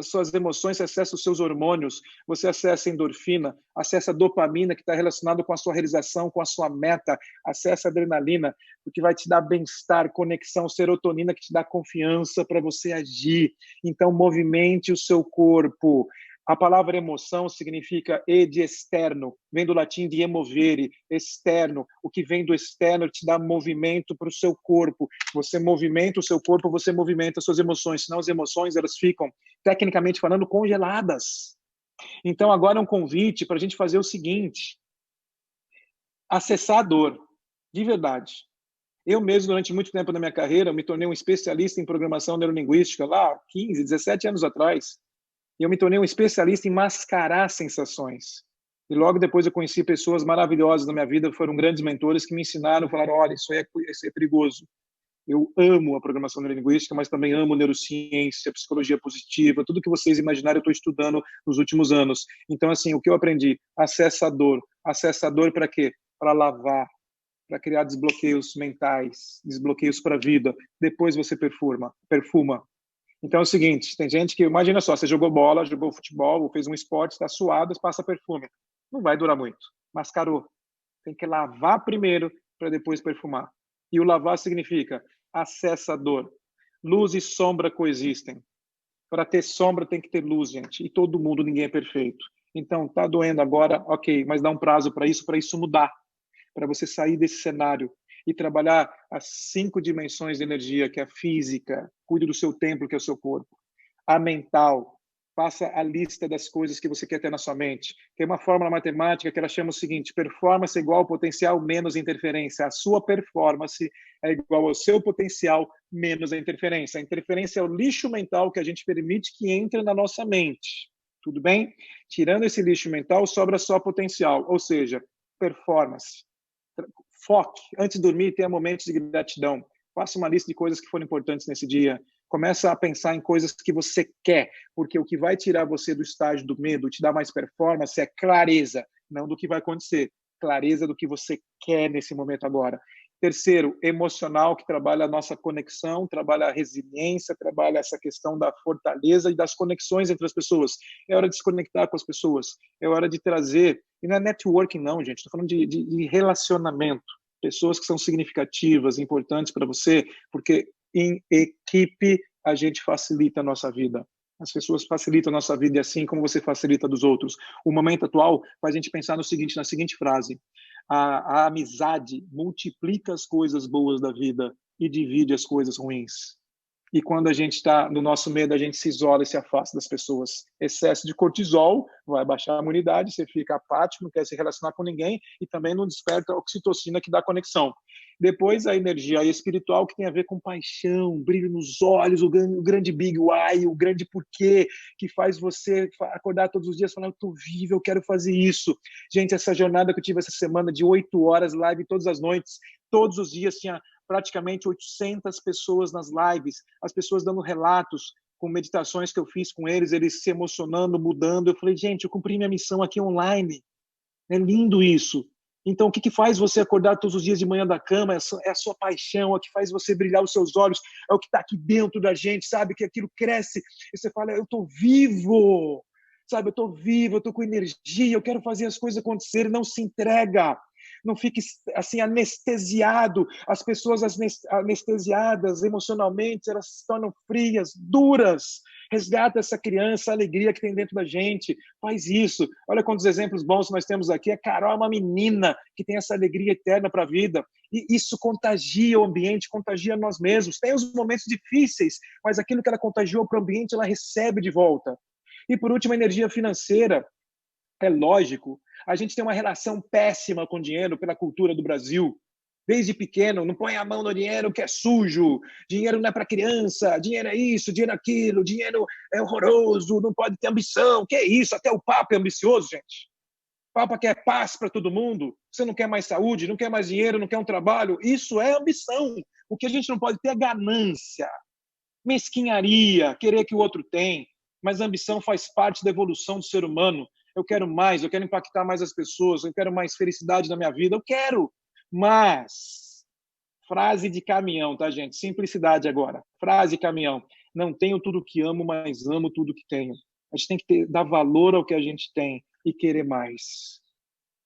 suas emoções, você acessa os seus hormônios, você acessa a endorfina, acessa a dopamina, que está relacionado com a sua realização, com a sua meta, acessa a adrenalina, o que vai te dar bem-estar, conexão, serotonina, que te dá confiança para você agir. Então, movimente o seu corpo. A palavra emoção significa e de externo, vem do latim de emovere, externo. O que vem do externo te dá movimento para o seu corpo. Você movimenta o seu corpo, você movimenta as suas emoções. Senão as emoções elas ficam, tecnicamente falando, congeladas. Então agora é um convite para a gente fazer o seguinte: acessar a dor, de verdade. Eu mesmo, durante muito tempo da minha carreira, me tornei um especialista em programação neurolinguística, lá 15, 17 anos atrás. E eu me tornei um especialista em mascarar sensações. E logo depois eu conheci pessoas maravilhosas na minha vida, foram grandes mentores que me ensinaram, falaram, olha, isso é perigoso. Eu amo a programação neurolinguística, mas também amo neurociência, psicologia positiva, tudo que vocês imaginarem eu estou estudando nos últimos anos. Então, assim, o que eu aprendi? Acessa a dor. Acessa a dor para quê? Para lavar, para criar desbloqueios mentais, desbloqueios para a vida. Depois você perfuma. Então é o seguinte, tem gente que, imagina só, você jogou bola, jogou futebol, ou fez um esporte, está suado, passa perfume. Não vai durar muito. Mascarou. Tem que lavar primeiro para depois perfumar. E o lavar significa acessa a dor. Luz e sombra coexistem. Para ter sombra tem que ter luz, gente. E todo mundo, ninguém é perfeito. Então, tá doendo agora, ok, mas dá um prazo para isso mudar. Para você sair desse cenário e trabalhar as 5 dimensões de energia, que é a física, cuide do seu templo, que é o seu corpo. A mental, faça a lista das coisas que você quer ter na sua mente. Tem uma fórmula matemática que ela chama o seguinte: performance é igual ao potencial menos interferência. A sua performance é igual ao seu potencial menos a interferência. A interferência é o lixo mental que a gente permite que entre na nossa mente. Tudo bem? Tirando esse lixo mental, sobra só potencial, ou seja, performance. Foque. Antes de dormir, tenha momentos de gratidão. Faça uma lista de coisas que foram importantes nesse dia. Começa a pensar em coisas que você quer, porque o que vai tirar você do estágio do medo, te dar mais performance, é clareza, não do que vai acontecer, clareza do que você quer nesse momento agora. Terceiro, emocional, que trabalha a nossa conexão, trabalha a resiliência, trabalha essa questão da fortaleza e das conexões entre as pessoas. É hora de se conectar com as pessoas, é hora de trazer, e não é networking não, gente, estou falando de relacionamento, pessoas que são significativas, importantes para você, porque em equipe a gente facilita a nossa vida. As pessoas facilitam a nossa vida e assim como você facilita a dos outros. O momento atual faz a gente pensar no seguinte, na seguinte frase: a amizade multiplica as coisas boas da vida e divide as coisas ruins. E quando a gente está no nosso medo, a gente se isola e se afasta das pessoas. Excesso de cortisol vai baixar a imunidade, você fica apático, não quer se relacionar com ninguém e também não desperta a oxitocina que dá conexão. Depois, a energia espiritual, que tem a ver com paixão, brilho nos olhos, o grande big why, o grande porquê, que faz você acordar todos os dias falando, eu estou vivo, eu quero fazer isso. Gente, essa jornada que eu tive essa semana de 8 horas, live todas as noites, todos os dias tinha praticamente 800 pessoas nas lives, as pessoas dando relatos com meditações que eu fiz com eles, eles se emocionando, mudando. Eu falei, gente, eu cumpri minha missão aqui online. É lindo isso. Então, o que faz você acordar todos os dias de manhã da cama? É a sua paixão, é o que faz você brilhar os seus olhos, é o que está aqui dentro da gente, sabe? Que aquilo cresce e você fala, eu estou vivo, sabe? Eu estou vivo, eu estou com energia, eu quero fazer as coisas acontecerem, não se entrega. Não fique assim anestesiado. As pessoas anestesiadas emocionalmente, elas se tornam frias, duras. Resgata essa criança, a alegria que tem dentro da gente. Faz isso. Olha quantos exemplos bons nós temos aqui. A Carol é uma menina que tem essa alegria eterna para a vida. E isso contagia o ambiente, contagia nós mesmos. Tem os momentos difíceis, mas aquilo que ela contagiou para o ambiente, ela recebe de volta. E por último, a energia financeira. É lógico, a gente tem uma relação péssima com o dinheiro pela cultura do Brasil. Desde pequeno, não põe a mão no dinheiro que é sujo, dinheiro não é para criança, dinheiro é isso, dinheiro é aquilo, dinheiro é horroroso, não pode ter ambição. Que é isso? Até o Papa é ambicioso, gente. O Papa quer paz para todo mundo. Você não quer mais saúde, não quer mais dinheiro, não quer um trabalho. Isso é ambição. O que a gente não pode ter é ganância, mesquinharia, querer que o outro tem. Mas a ambição faz parte da evolução do ser humano. Eu quero mais, eu quero impactar mais as pessoas, eu quero mais felicidade na minha vida, eu quero, mas Frase de caminhão, tá, gente? Simplicidade agora. Frase de caminhão. Não tenho tudo que amo, mas amo tudo que tenho. A gente tem que dar valor ao que a gente tem e querer mais.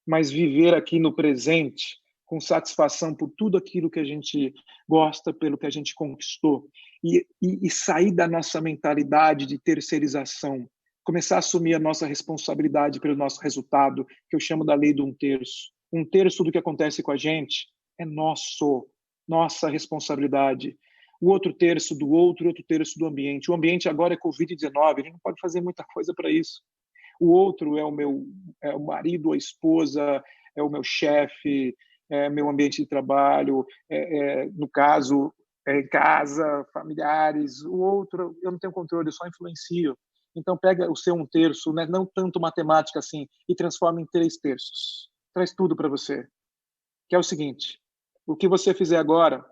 Mas viver aqui no presente com satisfação por tudo aquilo que a gente gosta, pelo que a gente conquistou. E sair da nossa mentalidade de terceirização. Começar a assumir a nossa responsabilidade pelo nosso resultado, que eu chamo da lei do 1/3. 1/3 do que acontece com a gente é nossa responsabilidade. O outro terço do outro terço do ambiente. O ambiente agora é Covid-19, a gente não pode fazer muita coisa para isso. O outro é o marido, a esposa, é o meu chefe, é meu ambiente de trabalho, no caso, em casa, familiares. O outro, eu não tenho controle, eu só influencio. Então, pega o seu 1/3, né, não tanto matemática assim, e transforma em 3/3. Traz tudo para você. Que é o seguinte, o que você fizer agora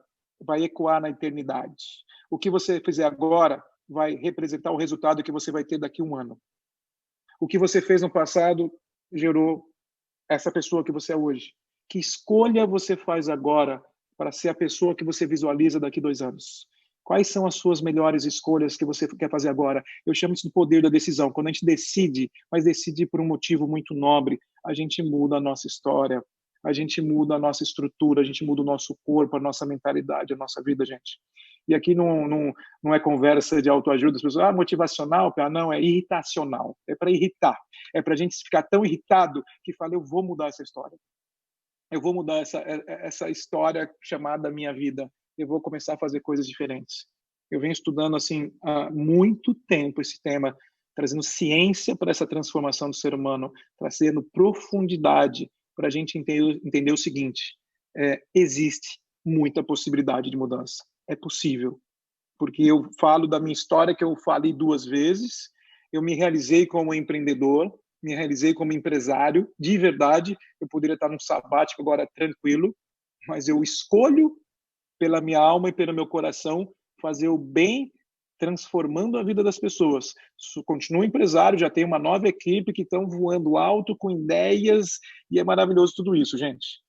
vai ecoar na eternidade. O que você fizer agora vai representar o resultado que você vai ter daqui a um ano. O que você fez no passado gerou essa pessoa que você é hoje. Que escolha você faz agora para ser a pessoa que você visualiza daqui a 2 anos? Quais são as suas melhores escolhas que você quer fazer agora? Eu chamo isso de poder da decisão. Quando a gente decide, mas decide por um motivo muito nobre, a gente muda a nossa história, a gente muda a nossa estrutura, a gente muda o nosso corpo, a nossa mentalidade, a nossa vida, gente. E aqui não é conversa de autoajuda, as pessoas, motivacional, não, é irritacional, é para irritar, é para a gente ficar tão irritado que fala, eu vou mudar essa história, eu vou mudar essa história chamada minha vida, eu vou começar a fazer coisas diferentes. Eu venho estudando assim há muito tempo esse tema, trazendo ciência para essa transformação do ser humano, trazendo profundidade para a gente entender o seguinte, existe muita possibilidade de mudança. É possível, porque eu falo da minha história que eu falei 2 vezes, eu me realizei como empreendedor, me realizei como empresário, de verdade, eu poderia estar num sabático agora tranquilo, mas eu escolho pela minha alma e pelo meu coração fazer o bem, transformando a vida das pessoas. Continuo empresário, já tenho uma nova equipe que estão voando alto com ideias e é maravilhoso tudo isso, gente.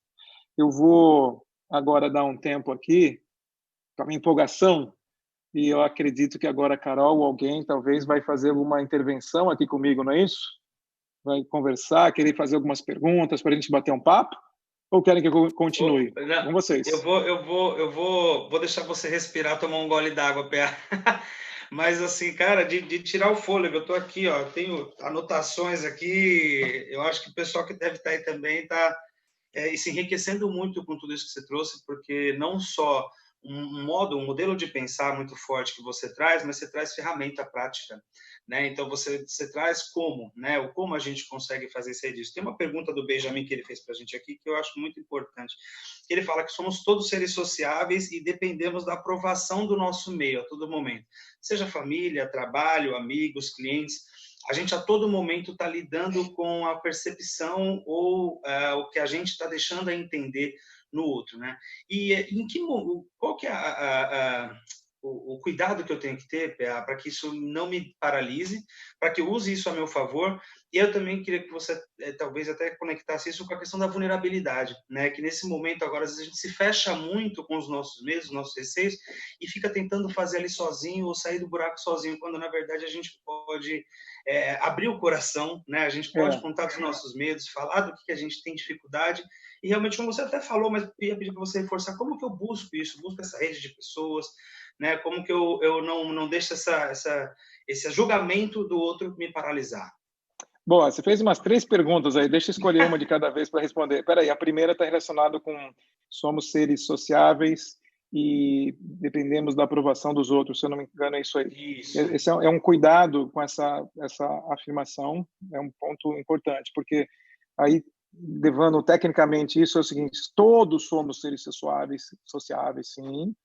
Eu vou agora dar um tempo aqui com a minha empolgação e eu acredito que agora a Carol ou alguém talvez vai fazer alguma intervenção aqui comigo, não é isso? Vai conversar, querer fazer algumas perguntas para a gente bater um papo? Ou querem que eu continue? Com vocês. Eu vou deixar você respirar, tomar um gole d'água, PA. Mas assim, cara, de tirar o fôlego, eu estou aqui, ó, tenho anotações aqui, eu acho que o pessoal que deve estar aí também está se enriquecendo muito com tudo isso que você trouxe, porque não só um modelo de pensar muito forte que você traz, mas você traz ferramenta prática, né? Então você traz como, né? O como a gente consegue fazer isso aí disso. Tem uma pergunta do Benjamin que ele fez para a gente aqui que eu acho muito importante. Ele fala que somos todos seres sociáveis e dependemos da aprovação do nosso meio a todo momento, seja família, trabalho, amigos, clientes. A gente a todo momento está lidando com a percepção ou o que a gente está deixando a entender no outro, né? E qual que é o cuidado que eu tenho que ter para que isso não me paralise, para que eu use isso a meu favor. E eu também queria que você talvez até conectasse isso com a questão da vulnerabilidade, né? Que nesse momento agora às vezes a gente se fecha muito com os nossos medos, os nossos receios e fica tentando fazer ali sozinho ou sair do buraco sozinho, quando na verdade a gente pode abrir o coração, né? A gente pode contar dos nossos medos, falar do que a gente tem dificuldade e realmente, como você até falou, mas eu ia pedir para você reforçar, como que eu busco isso? Busco essa rede de pessoas, né? Como que eu não deixo esse julgamento do outro me paralisar? Boa, você fez umas 3 perguntas aí, deixa eu escolher uma de cada vez para responder. Peraí, a primeira está relacionada com somos seres sociáveis e dependemos da aprovação dos outros, se eu não me engano é isso aí. Isso. Esse é um cuidado com essa afirmação, é um ponto importante, porque aí, levando tecnicamente isso, é o seguinte, todos somos seres sociáveis, sim,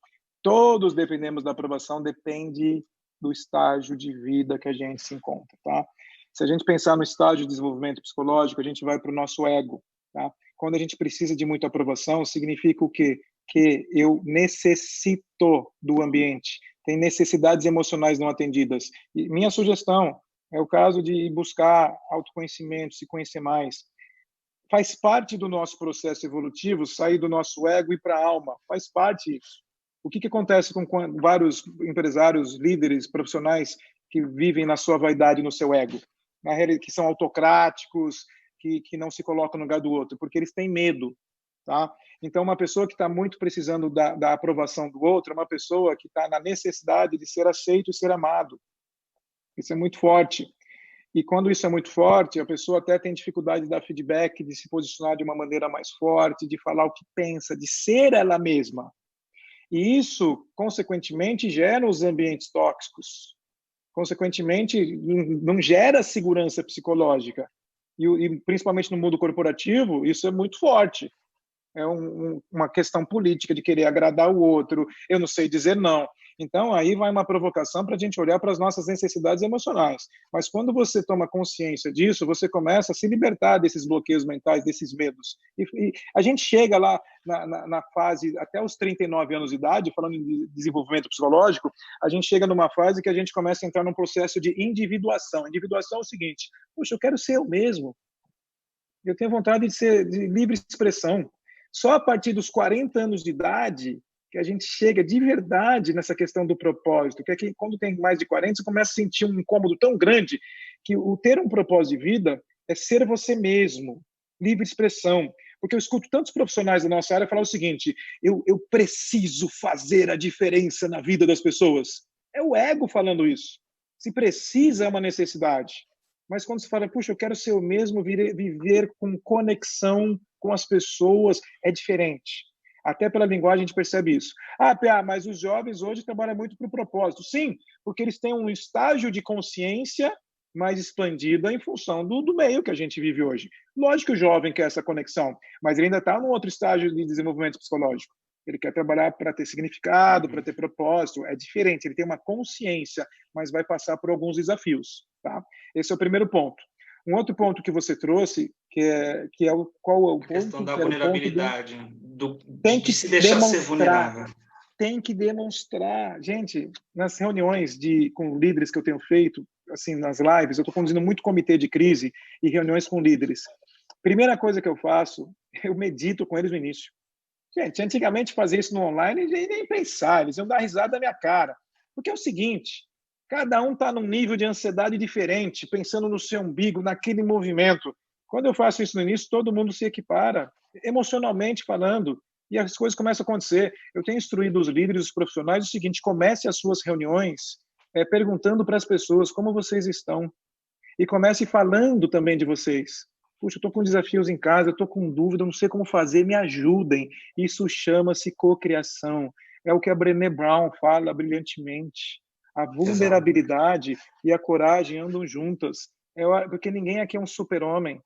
todos dependemos da aprovação, depende do estágio de vida que a gente se encontra, tá? Se a gente pensar no estágio de desenvolvimento psicológico, a gente vai para o nosso ego, tá? Quando a gente precisa de muita aprovação, significa o quê? Que eu necessito do ambiente, tem necessidades emocionais não atendidas. E minha sugestão é o caso de buscar autoconhecimento, se conhecer mais, faz parte do nosso processo evolutivo sair do nosso ego e ir para a alma. Faz parte isso. O que acontece com vários empresários, líderes, profissionais que vivem na sua vaidade, no seu ego, que são autocráticos, que não se colocam no lugar do outro, porque eles têm medo, tá? Então, uma pessoa que está muito precisando da aprovação do outro é uma pessoa que está na necessidade de ser aceito e ser amado. Isso é muito forte. E quando isso é muito forte, a pessoa até tem dificuldade de dar feedback, de se posicionar de uma maneira mais forte, de falar o que pensa, de ser ela mesma. E isso, consequentemente, gera os ambientes tóxicos. Consequentemente, não gera segurança psicológica. E principalmente no mundo corporativo, isso é muito forte. É uma questão política de querer agradar o outro, eu não sei dizer não. Então, aí vai uma provocação para a gente olhar para as nossas necessidades emocionais. Mas quando você toma consciência disso, você começa a se libertar desses bloqueios mentais, desses medos. E a gente chega lá na fase, até os 39 anos de idade, falando em desenvolvimento psicológico, a gente chega numa fase que a gente começa a entrar num processo de individuação. Individuação é o seguinte: puxa, eu quero ser eu mesmo. Eu tenho vontade de ser de livre expressão. Só a partir dos 40 anos de idade que a gente chega de verdade nessa questão do propósito, que é que quando tem mais de 40, você começa a sentir um incômodo tão grande que o ter um propósito de vida é ser você mesmo, livre expressão. Porque eu escuto tantos profissionais da nossa área falar o seguinte: eu preciso fazer a diferença na vida das pessoas. É o ego falando isso. Se precisa, é uma necessidade. Mas quando se fala, puxa, eu quero ser eu mesmo, viver com conexão com as pessoas, é diferente. Até pela linguagem a gente percebe isso. Ah, PA, mas os jovens hoje trabalham muito para o propósito. Sim, porque eles têm um estágio de consciência mais expandida em função do meio que a gente vive hoje. Lógico que o jovem quer essa conexão, mas ele ainda está num outro estágio de desenvolvimento psicológico. Ele quer trabalhar para ter significado, para ter propósito. É diferente, ele tem uma consciência, mas vai passar por alguns desafios. Tá? Esse é o primeiro ponto. Um outro ponto que você trouxe, qual é o ponto? A questão da vulnerabilidade, tem que se deixar ser vulnerável. Tem que demonstrar. Gente, nas reuniões com líderes que eu tenho feito, assim, nas lives, eu estou conduzindo muito comitê de crise e reuniões com líderes. Primeira coisa que eu faço, eu medito com eles no início. Gente, antigamente fazer isso no online, nem pensar, eles iam dar risada na minha cara. Porque é o seguinte, cada um está num nível de ansiedade diferente, pensando no seu umbigo, naquele movimento. Quando eu faço isso no início, todo mundo se equipara, emocionalmente falando, e as coisas começam a acontecer. Eu tenho instruído os líderes, os profissionais, o seguinte: comece as suas reuniões perguntando para as pessoas como vocês estão. E comece falando também de vocês. Puxa, eu estou com desafios em casa, eu estou com dúvida, não sei como fazer, me ajudem. Isso chama-se cocriação. É o que a Brené Brown fala brilhantemente. A vulnerabilidade e a coragem andam juntas. Porque ninguém aqui é um super-homem.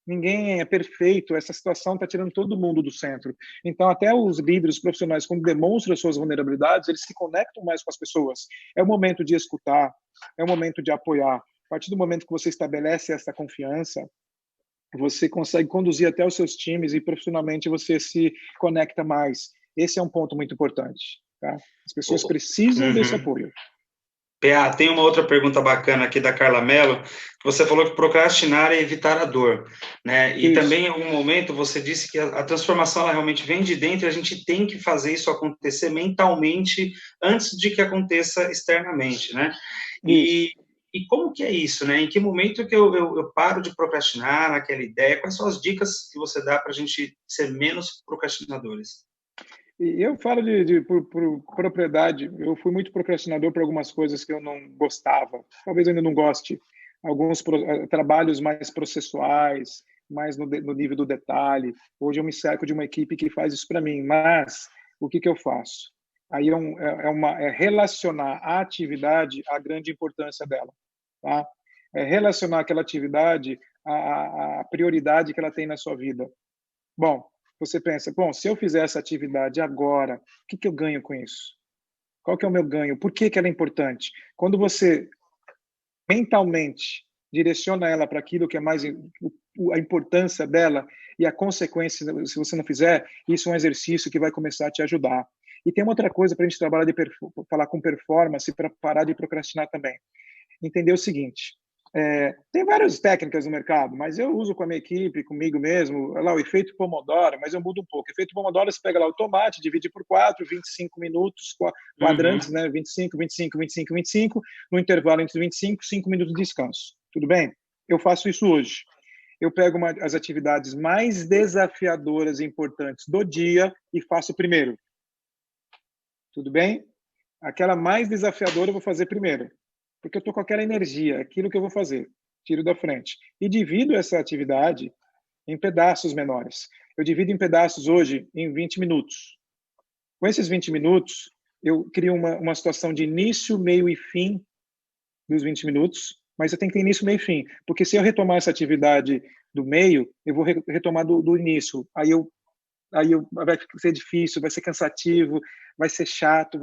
Ninguém é perfeito. Essa situação está tirando todo mundo do centro. Então, até os líderes profissionais, quando demonstram suas vulnerabilidades, eles se conectam mais com as pessoas. É o momento de escutar, é o momento de apoiar. A partir do momento que você estabelece essa confiança, você consegue conduzir até os seus times e profissionalmente você se conecta mais. Esse é um ponto muito importante. Tá? As pessoas precisam desse apoio. PA, tem uma outra pergunta bacana aqui da Carla Mello, que você falou que procrastinar é evitar a dor, né? E também em algum momento você disse que a transformação ela realmente vem de dentro e a gente tem que fazer isso acontecer mentalmente antes de que aconteça externamente, né? E como que é isso, né? Em que momento que eu paro de procrastinar naquela ideia? Quais são as dicas que você dá para a gente ser menos procrastinadores? E eu falo por propriedade. Eu fui muito procrastinador por algumas coisas que eu não gostava. Talvez eu ainda não goste. Alguns trabalhos mais processuais, mais no nível do detalhe. Hoje eu me cerco de uma equipe que faz isso para mim. Mas o que eu faço? Aí é relacionar a atividade à grande importância dela. Tá? É relacionar aquela atividade à prioridade que ela tem na sua vida. Bom, você pensa, bom, se eu fizer essa atividade agora, o que eu ganho com isso? Qual que é o meu ganho? Por que ela é importante? Quando você mentalmente direciona ela para aquilo que é mais a importância dela e a consequência, se você não fizer, isso é um exercício que vai começar a te ajudar. E tem uma outra coisa para a gente trabalhar falar com performance para parar de procrastinar também. Entender o seguinte: Tem várias técnicas no mercado, mas eu uso com a minha equipe, comigo mesmo, lá o efeito Pomodoro, mas eu mudo um pouco. O efeito Pomodoro, você pega lá o tomate, divide por 4, 25 minutos, quadrantes, né? 25, 25, 25, 25, no intervalo entre 25 e 5 minutos de descanso. Tudo bem? Eu faço isso hoje. Eu pego as atividades mais desafiadoras e importantes do dia e faço primeiro. Tudo bem? Aquela mais desafiadora eu vou fazer primeiro, porque eu estou com aquela energia, aquilo que eu vou fazer, tiro da frente. E divido essa atividade em pedaços menores. Eu divido em pedaços hoje em 20 minutos. Com esses 20 minutos, eu crio uma situação de início, meio e fim dos 20 minutos, mas eu tenho que ter início, meio e fim, porque se eu retomar essa atividade do meio, eu vou retomar do início. Vai ser difícil, vai ser cansativo, vai ser chato,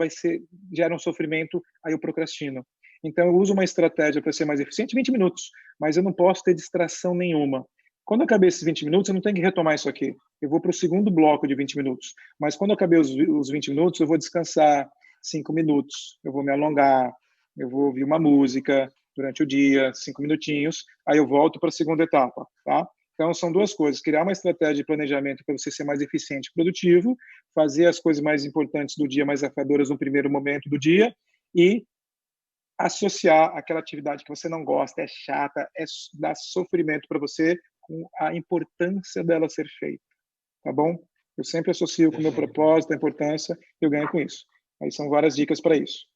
gera um sofrimento, aí eu procrastino. Então, eu uso uma estratégia para ser mais eficiente, 20 minutos, mas eu não posso ter distração nenhuma. Quando eu acabei esses 20 minutos, eu não tenho que retomar isso aqui. Eu vou para o segundo bloco de 20 minutos. Mas quando eu acabei os 20 minutos, eu vou descansar 5 minutos, eu vou me alongar, eu vou ouvir uma música durante o dia, 5 minutinhos, aí eu volto para a segunda etapa, tá? Então, são duas coisas. Criar uma estratégia de planejamento para você ser mais eficiente e produtivo, fazer as coisas mais importantes do dia, mais desafiadoras no primeiro momento do dia e associar aquela atividade que você não gosta, é chata, dá sofrimento para você, com a importância dela ser feita, tá bom? Eu sempre associo com o meu propósito, a importância, e eu ganho com isso. Aí são várias dicas para isso.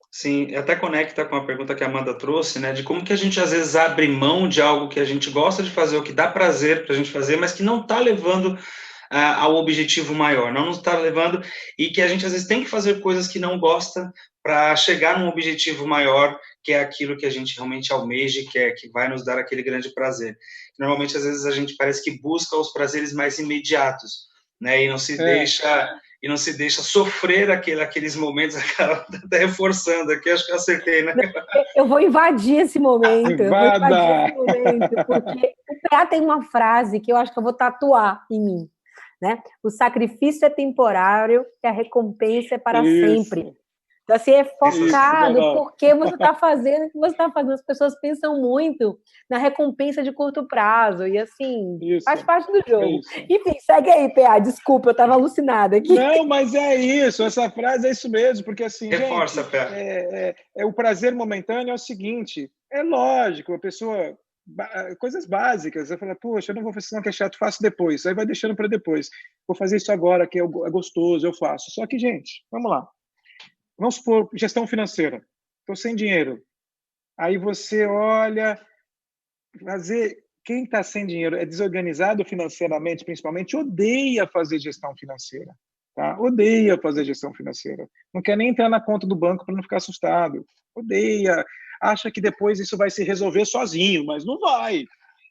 Sim, até conecta com a pergunta que a Amanda trouxe, né, de como que a gente às vezes abre mão de algo que a gente gosta de fazer, o que dá prazer para a gente fazer, mas que não está levando ao objetivo maior, não nos está levando, e que a gente às vezes tem que fazer coisas que não gosta para chegar num objetivo maior, que é aquilo que a gente realmente almeja, que vai nos dar aquele grande prazer. Normalmente, às vezes, a gente parece que busca os prazeres mais imediatos, né, e não se deixa sofrer aqueles momentos. Acaba até reforçando aqui, acho que eu acertei, né? Eu vou invadir esse momento. Invada! Porque o PA tem uma frase que eu acho que eu vou tatuar em mim, né? O sacrifício é temporário e a recompensa é para sempre. Então, assim, é focado porque você está fazendo o que você está fazendo. As pessoas pensam muito na recompensa de curto prazo. E, assim, faz parte do jogo. Enfim, segue aí, PA. Desculpa, eu estava alucinada aqui. Não, mas é isso. Essa frase é isso mesmo. Porque, assim, reforça, gente, PA. o prazer momentâneo é o seguinte. É lógico, a pessoa... Coisas básicas. Você fala, poxa, eu não vou fazer isso, não, que é chato, faço depois. Aí vai deixando para depois. Vou fazer isso agora, que é gostoso, eu faço. Só que, gente, vamos lá. Vamos supor, gestão financeira. Estou sem dinheiro. Aí você olha, quem está sem dinheiro, é desorganizado financeiramente, principalmente, odeia fazer gestão financeira. Tá? Odeia fazer gestão financeira. Não quer nem entrar na conta do banco para não ficar assustado. Odeia. Acha que depois isso vai se resolver sozinho, mas não vai.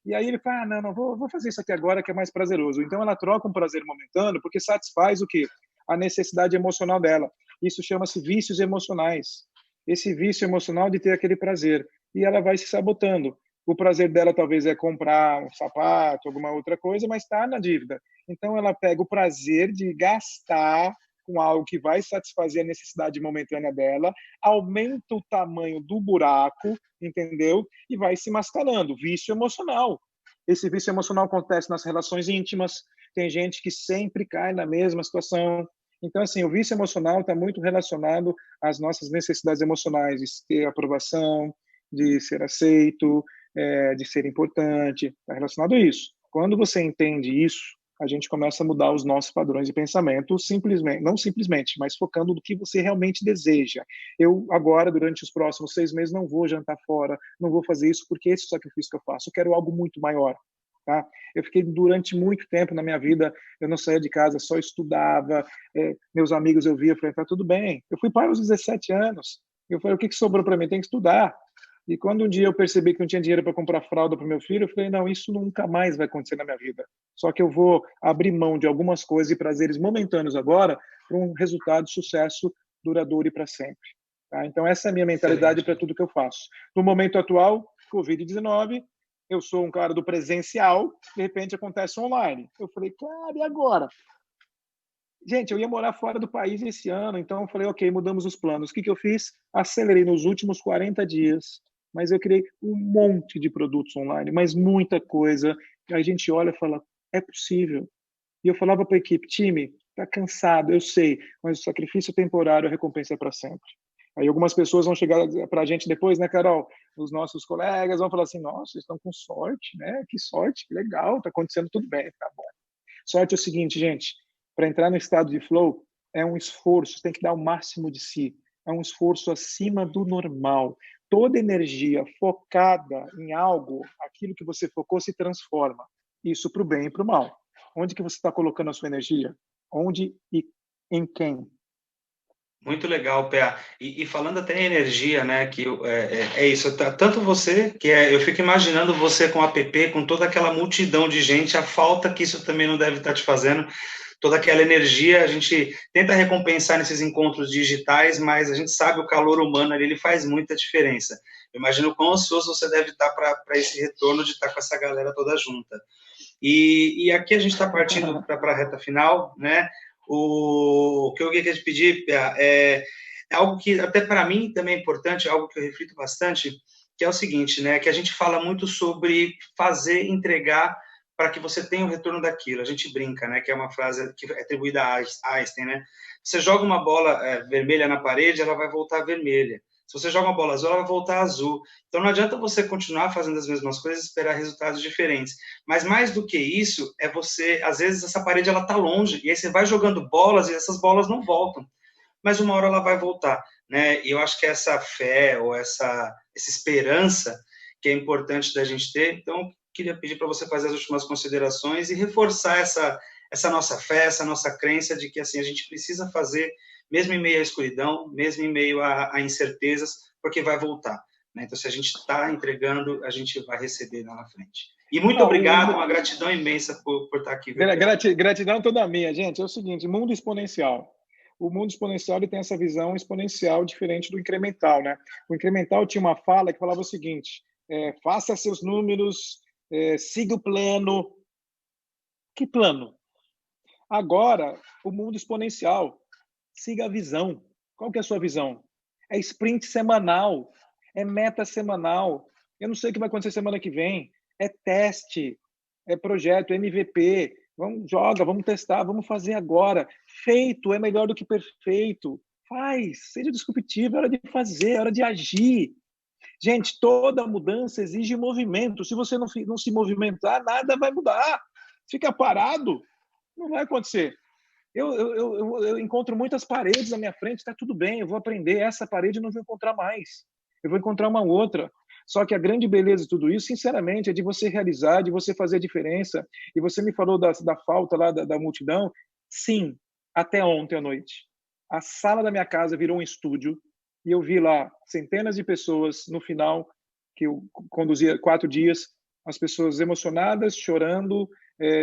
E aí ele fala, não, vou fazer isso aqui agora que é mais prazeroso. Então ela troca um prazer momentâneo porque satisfaz o quê? A necessidade emocional dela. Isso chama-se vícios emocionais. Esse vício emocional de ter aquele prazer. E ela vai se sabotando. O prazer dela talvez é comprar um sapato, alguma outra coisa, mas está na dívida. Então ela pega o prazer de gastar com algo que vai satisfazer a necessidade momentânea dela, aumenta o tamanho do buraco, entendeu? E vai se mascarando. Vício emocional. Esse vício emocional acontece nas relações íntimas. Tem gente que sempre cai na mesma situação. Então, assim, o vício emocional está muito relacionado às nossas necessidades emocionais, de ter aprovação, de ser aceito, de ser importante. Está relacionado a isso. Quando você entende isso, a gente começa a mudar os nossos padrões de pensamento, não simplesmente, mas focando no que você realmente deseja. Eu, agora, durante os próximos 6 meses, não vou jantar fora, não vou fazer isso, porque esse é o sacrifício que eu faço. Eu quero algo muito maior. Tá? Eu fiquei durante muito tempo na minha vida, eu não saía de casa, só estudava, meus amigos eu via, eu falei, tá tudo bem. Eu fui pai aos 17 anos, eu falei, o que sobrou para mim? Tem que estudar. E quando um dia eu percebi que não tinha dinheiro para comprar fralda para o meu filho, eu falei, não, isso nunca mais vai acontecer na minha vida. Só que eu vou abrir mão de algumas coisas e prazeres momentâneos agora para um resultado de sucesso duradouro e para sempre. Tá? Então essa é a minha mentalidade para tudo que eu faço. No momento atual, Covid-19, eu sou um cara do presencial, de repente acontece online. Eu falei, cara, e agora? Gente, eu ia morar fora do país esse ano, então eu falei, ok, mudamos os planos. O que eu fiz? Acelerei nos últimos 40 dias mas eu criei um monte de produtos online, mas muita coisa. Aí a gente olha e fala, é possível. E eu falava para a equipe, time, tá cansado, eu sei, mas o sacrifício temporário, a recompensa é para sempre. Aí algumas pessoas vão chegar para a gente depois, né, Carol? Os nossos colegas vão falar assim, nossa, vocês estão com sorte, né? Que sorte, que legal, tá acontecendo tudo bem, tá bom. Sorte é o seguinte, gente, para entrar no estado de flow, é um esforço, tem que dar o máximo de si. É um esforço acima do normal. Toda energia focada em algo, aquilo que você focou se transforma. Isso para o bem e para o mal. Onde que você está colocando a sua energia? Onde e em quem? Muito legal, PA. E falando até em energia, né, que é isso, tanto você, eu fico imaginando você com o app, com toda aquela multidão de gente, a falta que isso também não deve estar te fazendo, toda aquela energia, a gente tenta recompensar nesses encontros digitais, mas a gente sabe o calor humano ali, ele faz muita diferença. Eu imagino o quão ansioso você deve estar para esse retorno de estar com essa galera toda junta. E aqui a gente está partindo para a reta final, né? O que eu queria te pedir é algo que até para mim também é importante, algo que eu reflito bastante, que é o seguinte, né? Que a gente fala muito sobre fazer, entregar para que você tenha o retorno daquilo. A gente brinca, né? Que é uma frase que é atribuída a Einstein, né? Você joga uma bola vermelha na parede, ela vai voltar vermelha. Se você joga uma bola azul, ela vai voltar azul. Então não adianta você continuar fazendo as mesmas coisas e esperar resultados diferentes. Mas mais do que isso, é você, às vezes essa parede ela tá longe e aí você vai jogando bolas e essas bolas não voltam. Mas uma hora ela vai voltar, né? E eu acho que essa fé ou essa esperança que é importante da gente ter. Então, queria pedir para você fazer as últimas considerações e reforçar essa nossa fé, essa nossa crença de que assim a gente precisa fazer mesmo em meio à escuridão, mesmo em meio a incertezas, porque vai voltar. Né? Então, se a gente está entregando, a gente vai receber lá na frente. E muito obrigado, uma gratidão imensa por estar aqui. Gratidão toda minha, gente. É o seguinte, mundo exponencial. O mundo exponencial ele tem essa visão exponencial diferente do incremental. Né? O incremental tinha uma fala que falava o seguinte, faça seus números, siga o plano. Que plano? Agora, o mundo exponencial. Siga a visão. Qual que é a sua visão? É sprint semanal, é meta semanal. Eu não sei o que vai acontecer semana que vem. É teste, é projeto, MVP. Joga, vamos testar, vamos fazer agora. Feito é melhor do que perfeito. Faz, seja disruptivo, é hora de fazer, é hora de agir. Gente, toda mudança exige movimento. Se você não se movimentar, nada vai mudar. Fica parado, não vai acontecer. Eu encontro muitas paredes na minha frente, está tudo bem, eu vou aprender. Essa parede eu não vou encontrar mais. Eu vou encontrar uma outra. Só que a grande beleza de tudo isso, sinceramente, é de você realizar, de você fazer a diferença. E você me falou da falta lá da multidão. Sim, até ontem à noite. A sala da minha casa virou um estúdio e eu vi lá centenas de pessoas no final, que eu conduzia 4 dias, as pessoas emocionadas, chorando,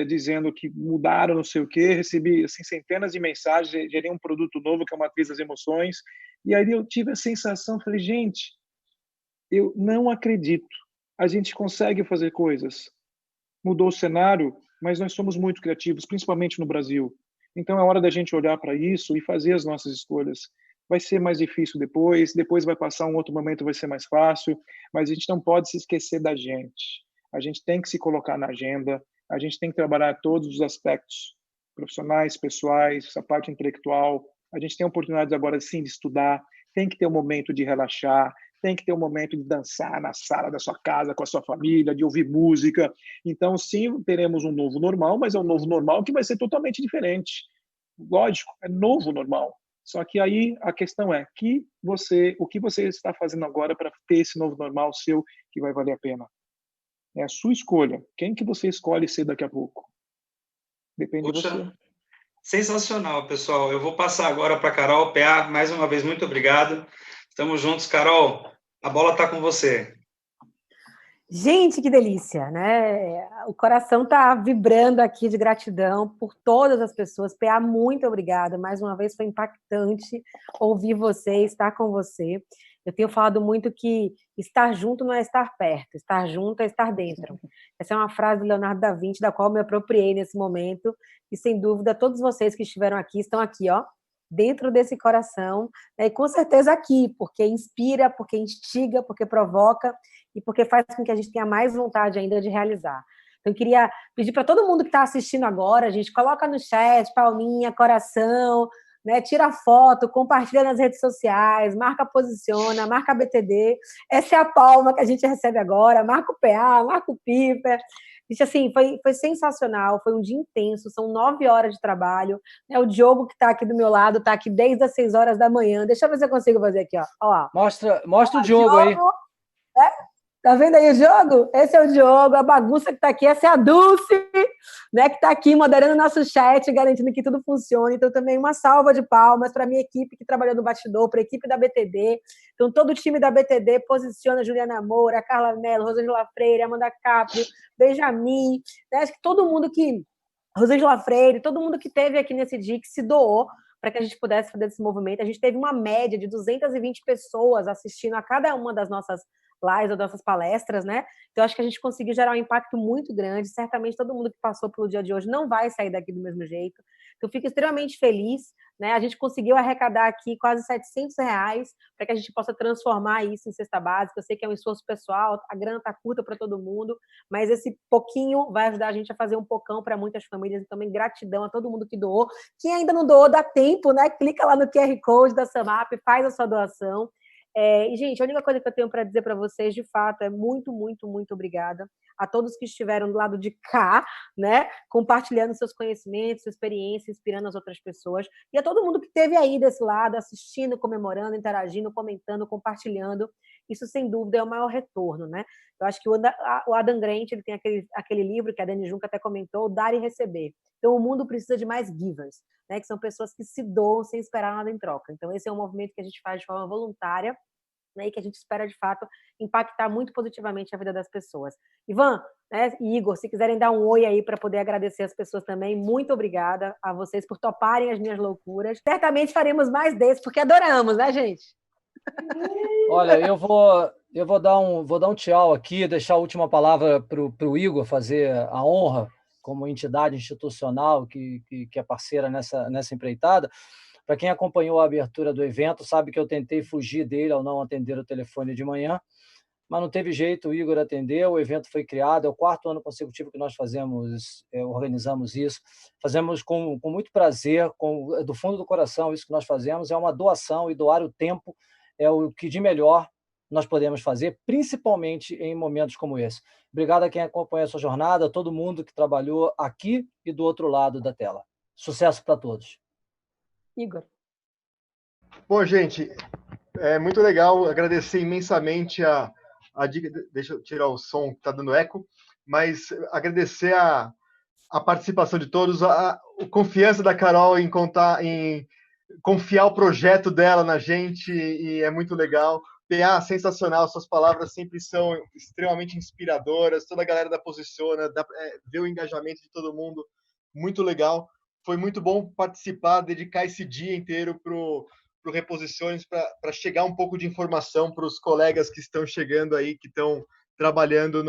dizendo que mudaram não sei o quê, recebi assim, centenas de mensagens, gerei um produto novo que é uma atriz das emoções, e aí eu tive a sensação, falei, gente, eu não acredito, a gente consegue fazer coisas, mudou o cenário, mas nós somos muito criativos, principalmente no Brasil, então é hora da gente olhar para isso e fazer as nossas escolhas. Vai ser mais difícil depois vai passar um outro momento, vai ser mais fácil, mas a gente não pode se esquecer da gente. A gente tem que se colocar na agenda, a gente tem que trabalhar todos os aspectos profissionais, pessoais, essa parte intelectual. A gente tem oportunidades agora, sim, de estudar, tem que ter um momento de relaxar, tem que ter um momento de dançar na sala da sua casa, com a sua família, de ouvir música. Então, sim, teremos um novo normal, mas é um novo normal que vai ser totalmente diferente. Lógico, é novo normal. Só que aí a questão é o que você está fazendo agora para ter esse novo normal seu que vai valer a pena? É a sua escolha. Quem que você escolhe ser daqui a pouco? Depende de você. Sensacional, pessoal. Eu vou passar agora para a Carol. PA, mais uma vez, muito obrigado. Estamos juntos. Carol, a bola está com você. Gente, que delícia, né? O coração está vibrando aqui de gratidão por todas as pessoas. PA, muito obrigada. Mais uma vez foi impactante ouvir você, estar com você. Eu tenho falado muito que estar junto não é estar perto, estar junto é estar dentro. Essa é uma frase do Leonardo da Vinci, da qual eu me apropriei nesse momento, e sem dúvida todos vocês que estiveram aqui, estão aqui, ó, dentro desse coração, né? E com certeza aqui, porque inspira, porque instiga, porque provoca e porque faz com que a gente tenha mais vontade ainda de realizar. Então, eu queria pedir para todo mundo que está assistindo agora, a gente coloca no chat, palminha, coração, né? Tira foto, compartilha nas redes sociais, marca Posiciona, marca BTD. Essa é a palma que a gente recebe agora, marca o PA, marca o Piper. Gente, assim, foi sensacional, foi um dia intenso, são 9 horas de trabalho. Né? O Diogo, que está aqui do meu lado, está aqui desde as 6 horas da manhã. Deixa eu ver se eu consigo fazer aqui, ó. Ó. Mostra o Diogo aí. Tá vendo aí o Diogo? Esse é o Diogo, a bagunça que tá aqui, essa é a Dulce, né, que tá aqui moderando o nosso chat, garantindo que tudo funcione. Então, também uma salva de palmas para a minha equipe que trabalhou no bastidor, para a equipe da BTD. Então, todo o time da BTD Posiciona, Juliana Moura, Carla Mello, Rosângela Freire, Amanda Capri, Benjamin, né, acho que todo mundo que... Rosângela Freire, todo mundo que esteve aqui nesse dia, que se doou para que a gente pudesse fazer esse movimento. A gente teve uma média de 220 pessoas assistindo a cada uma das nossas lives ou dessas palestras, né? Então, acho que a gente conseguiu gerar um impacto muito grande. Certamente, todo mundo que passou pelo dia de hoje não vai sair daqui do mesmo jeito. Então, fico extremamente feliz, né? A gente conseguiu arrecadar aqui quase R$700 para que a gente possa transformar isso em cesta básica. Eu sei que é um esforço pessoal, a grana está curta para todo mundo, mas esse pouquinho vai ajudar a gente a fazer um pocão para muitas famílias. E também gratidão a todo mundo que doou. Quem ainda não doou, dá tempo, né? Clica lá no QR Code da Samap, faz a sua doação. E, gente, a única coisa que eu tenho para dizer para vocês, de fato, é muito, muito, muito obrigada a todos que estiveram do lado de cá, né, compartilhando seus conhecimentos, sua experiência, inspirando as outras pessoas, e a todo mundo que esteve aí desse lado, assistindo, comemorando, interagindo, comentando, compartilhando. Isso, sem dúvida, é o maior retorno, né? Eu acho que o Adam Grant, ele tem aquele livro que a Dani Junca até comentou, Dar e Receber. Então, o mundo precisa de mais givers, né, que são pessoas que se doam sem esperar nada em troca. Então, esse é um movimento que a gente faz de forma voluntária, né, e que a gente espera, de fato, impactar muito positivamente a vida das pessoas. Ivan, né, e Igor, se quiserem dar um oi aí para poder agradecer as pessoas também, muito obrigada a vocês por toparem as minhas loucuras. Certamente faremos mais desses, porque adoramos, né, gente? Olha, eu vou dar um tchau aqui, deixar a última palavra para o Igor fazer a honra como entidade institucional que é parceira nessa empreitada. Para quem acompanhou a abertura do evento, sabe que eu tentei fugir dele ao não atender o telefone de manhã, mas não teve jeito, o Igor atendeu, o evento foi criado, é o 4º ano consecutivo que nós organizamos isso, fazemos com muito prazer, do fundo do coração, isso que nós fazemos é uma doação, e doar o tempo é o que de melhor nós podemos fazer, principalmente em momentos como esse. Obrigado a quem acompanha a sua jornada, a todo mundo que trabalhou aqui e do outro lado da tela. Sucesso para todos. Igor. Bom, gente, é muito legal, agradecer imensamente a dica. Deixa eu tirar o som que está dando eco, mas agradecer a participação de todos, a confiança da Carol em confiar o projeto dela na gente, e é muito legal. PA, sensacional, suas palavras sempre são extremamente inspiradoras, toda a galera da Posiciona, ver o engajamento de todo mundo, muito legal. Foi muito bom participar, dedicar esse dia inteiro para o Reposições, para chegar um pouco de informação para os colegas que estão chegando aí, que estão trabalhando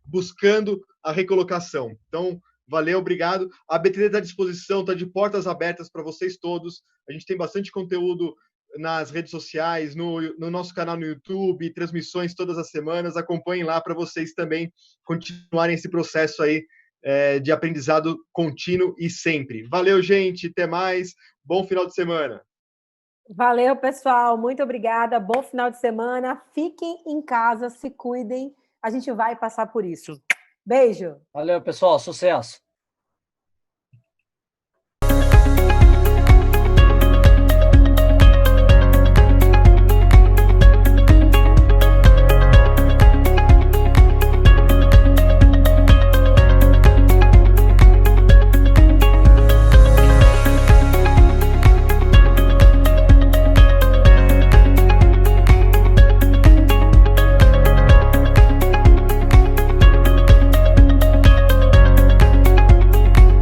buscando a recolocação. Então, valeu, obrigado. A BTD está à disposição, está de portas abertas para vocês todos. A gente tem bastante conteúdo nas redes sociais, no nosso canal no YouTube, transmissões todas as semanas. Acompanhem lá para vocês também continuarem esse processo aí de aprendizado contínuo e sempre. Valeu, gente. Até mais. Bom final de semana. Valeu, pessoal. Muito obrigada. Bom final de semana. Fiquem em casa, se cuidem. A gente vai passar por isso. Beijo. Valeu, pessoal. Sucesso.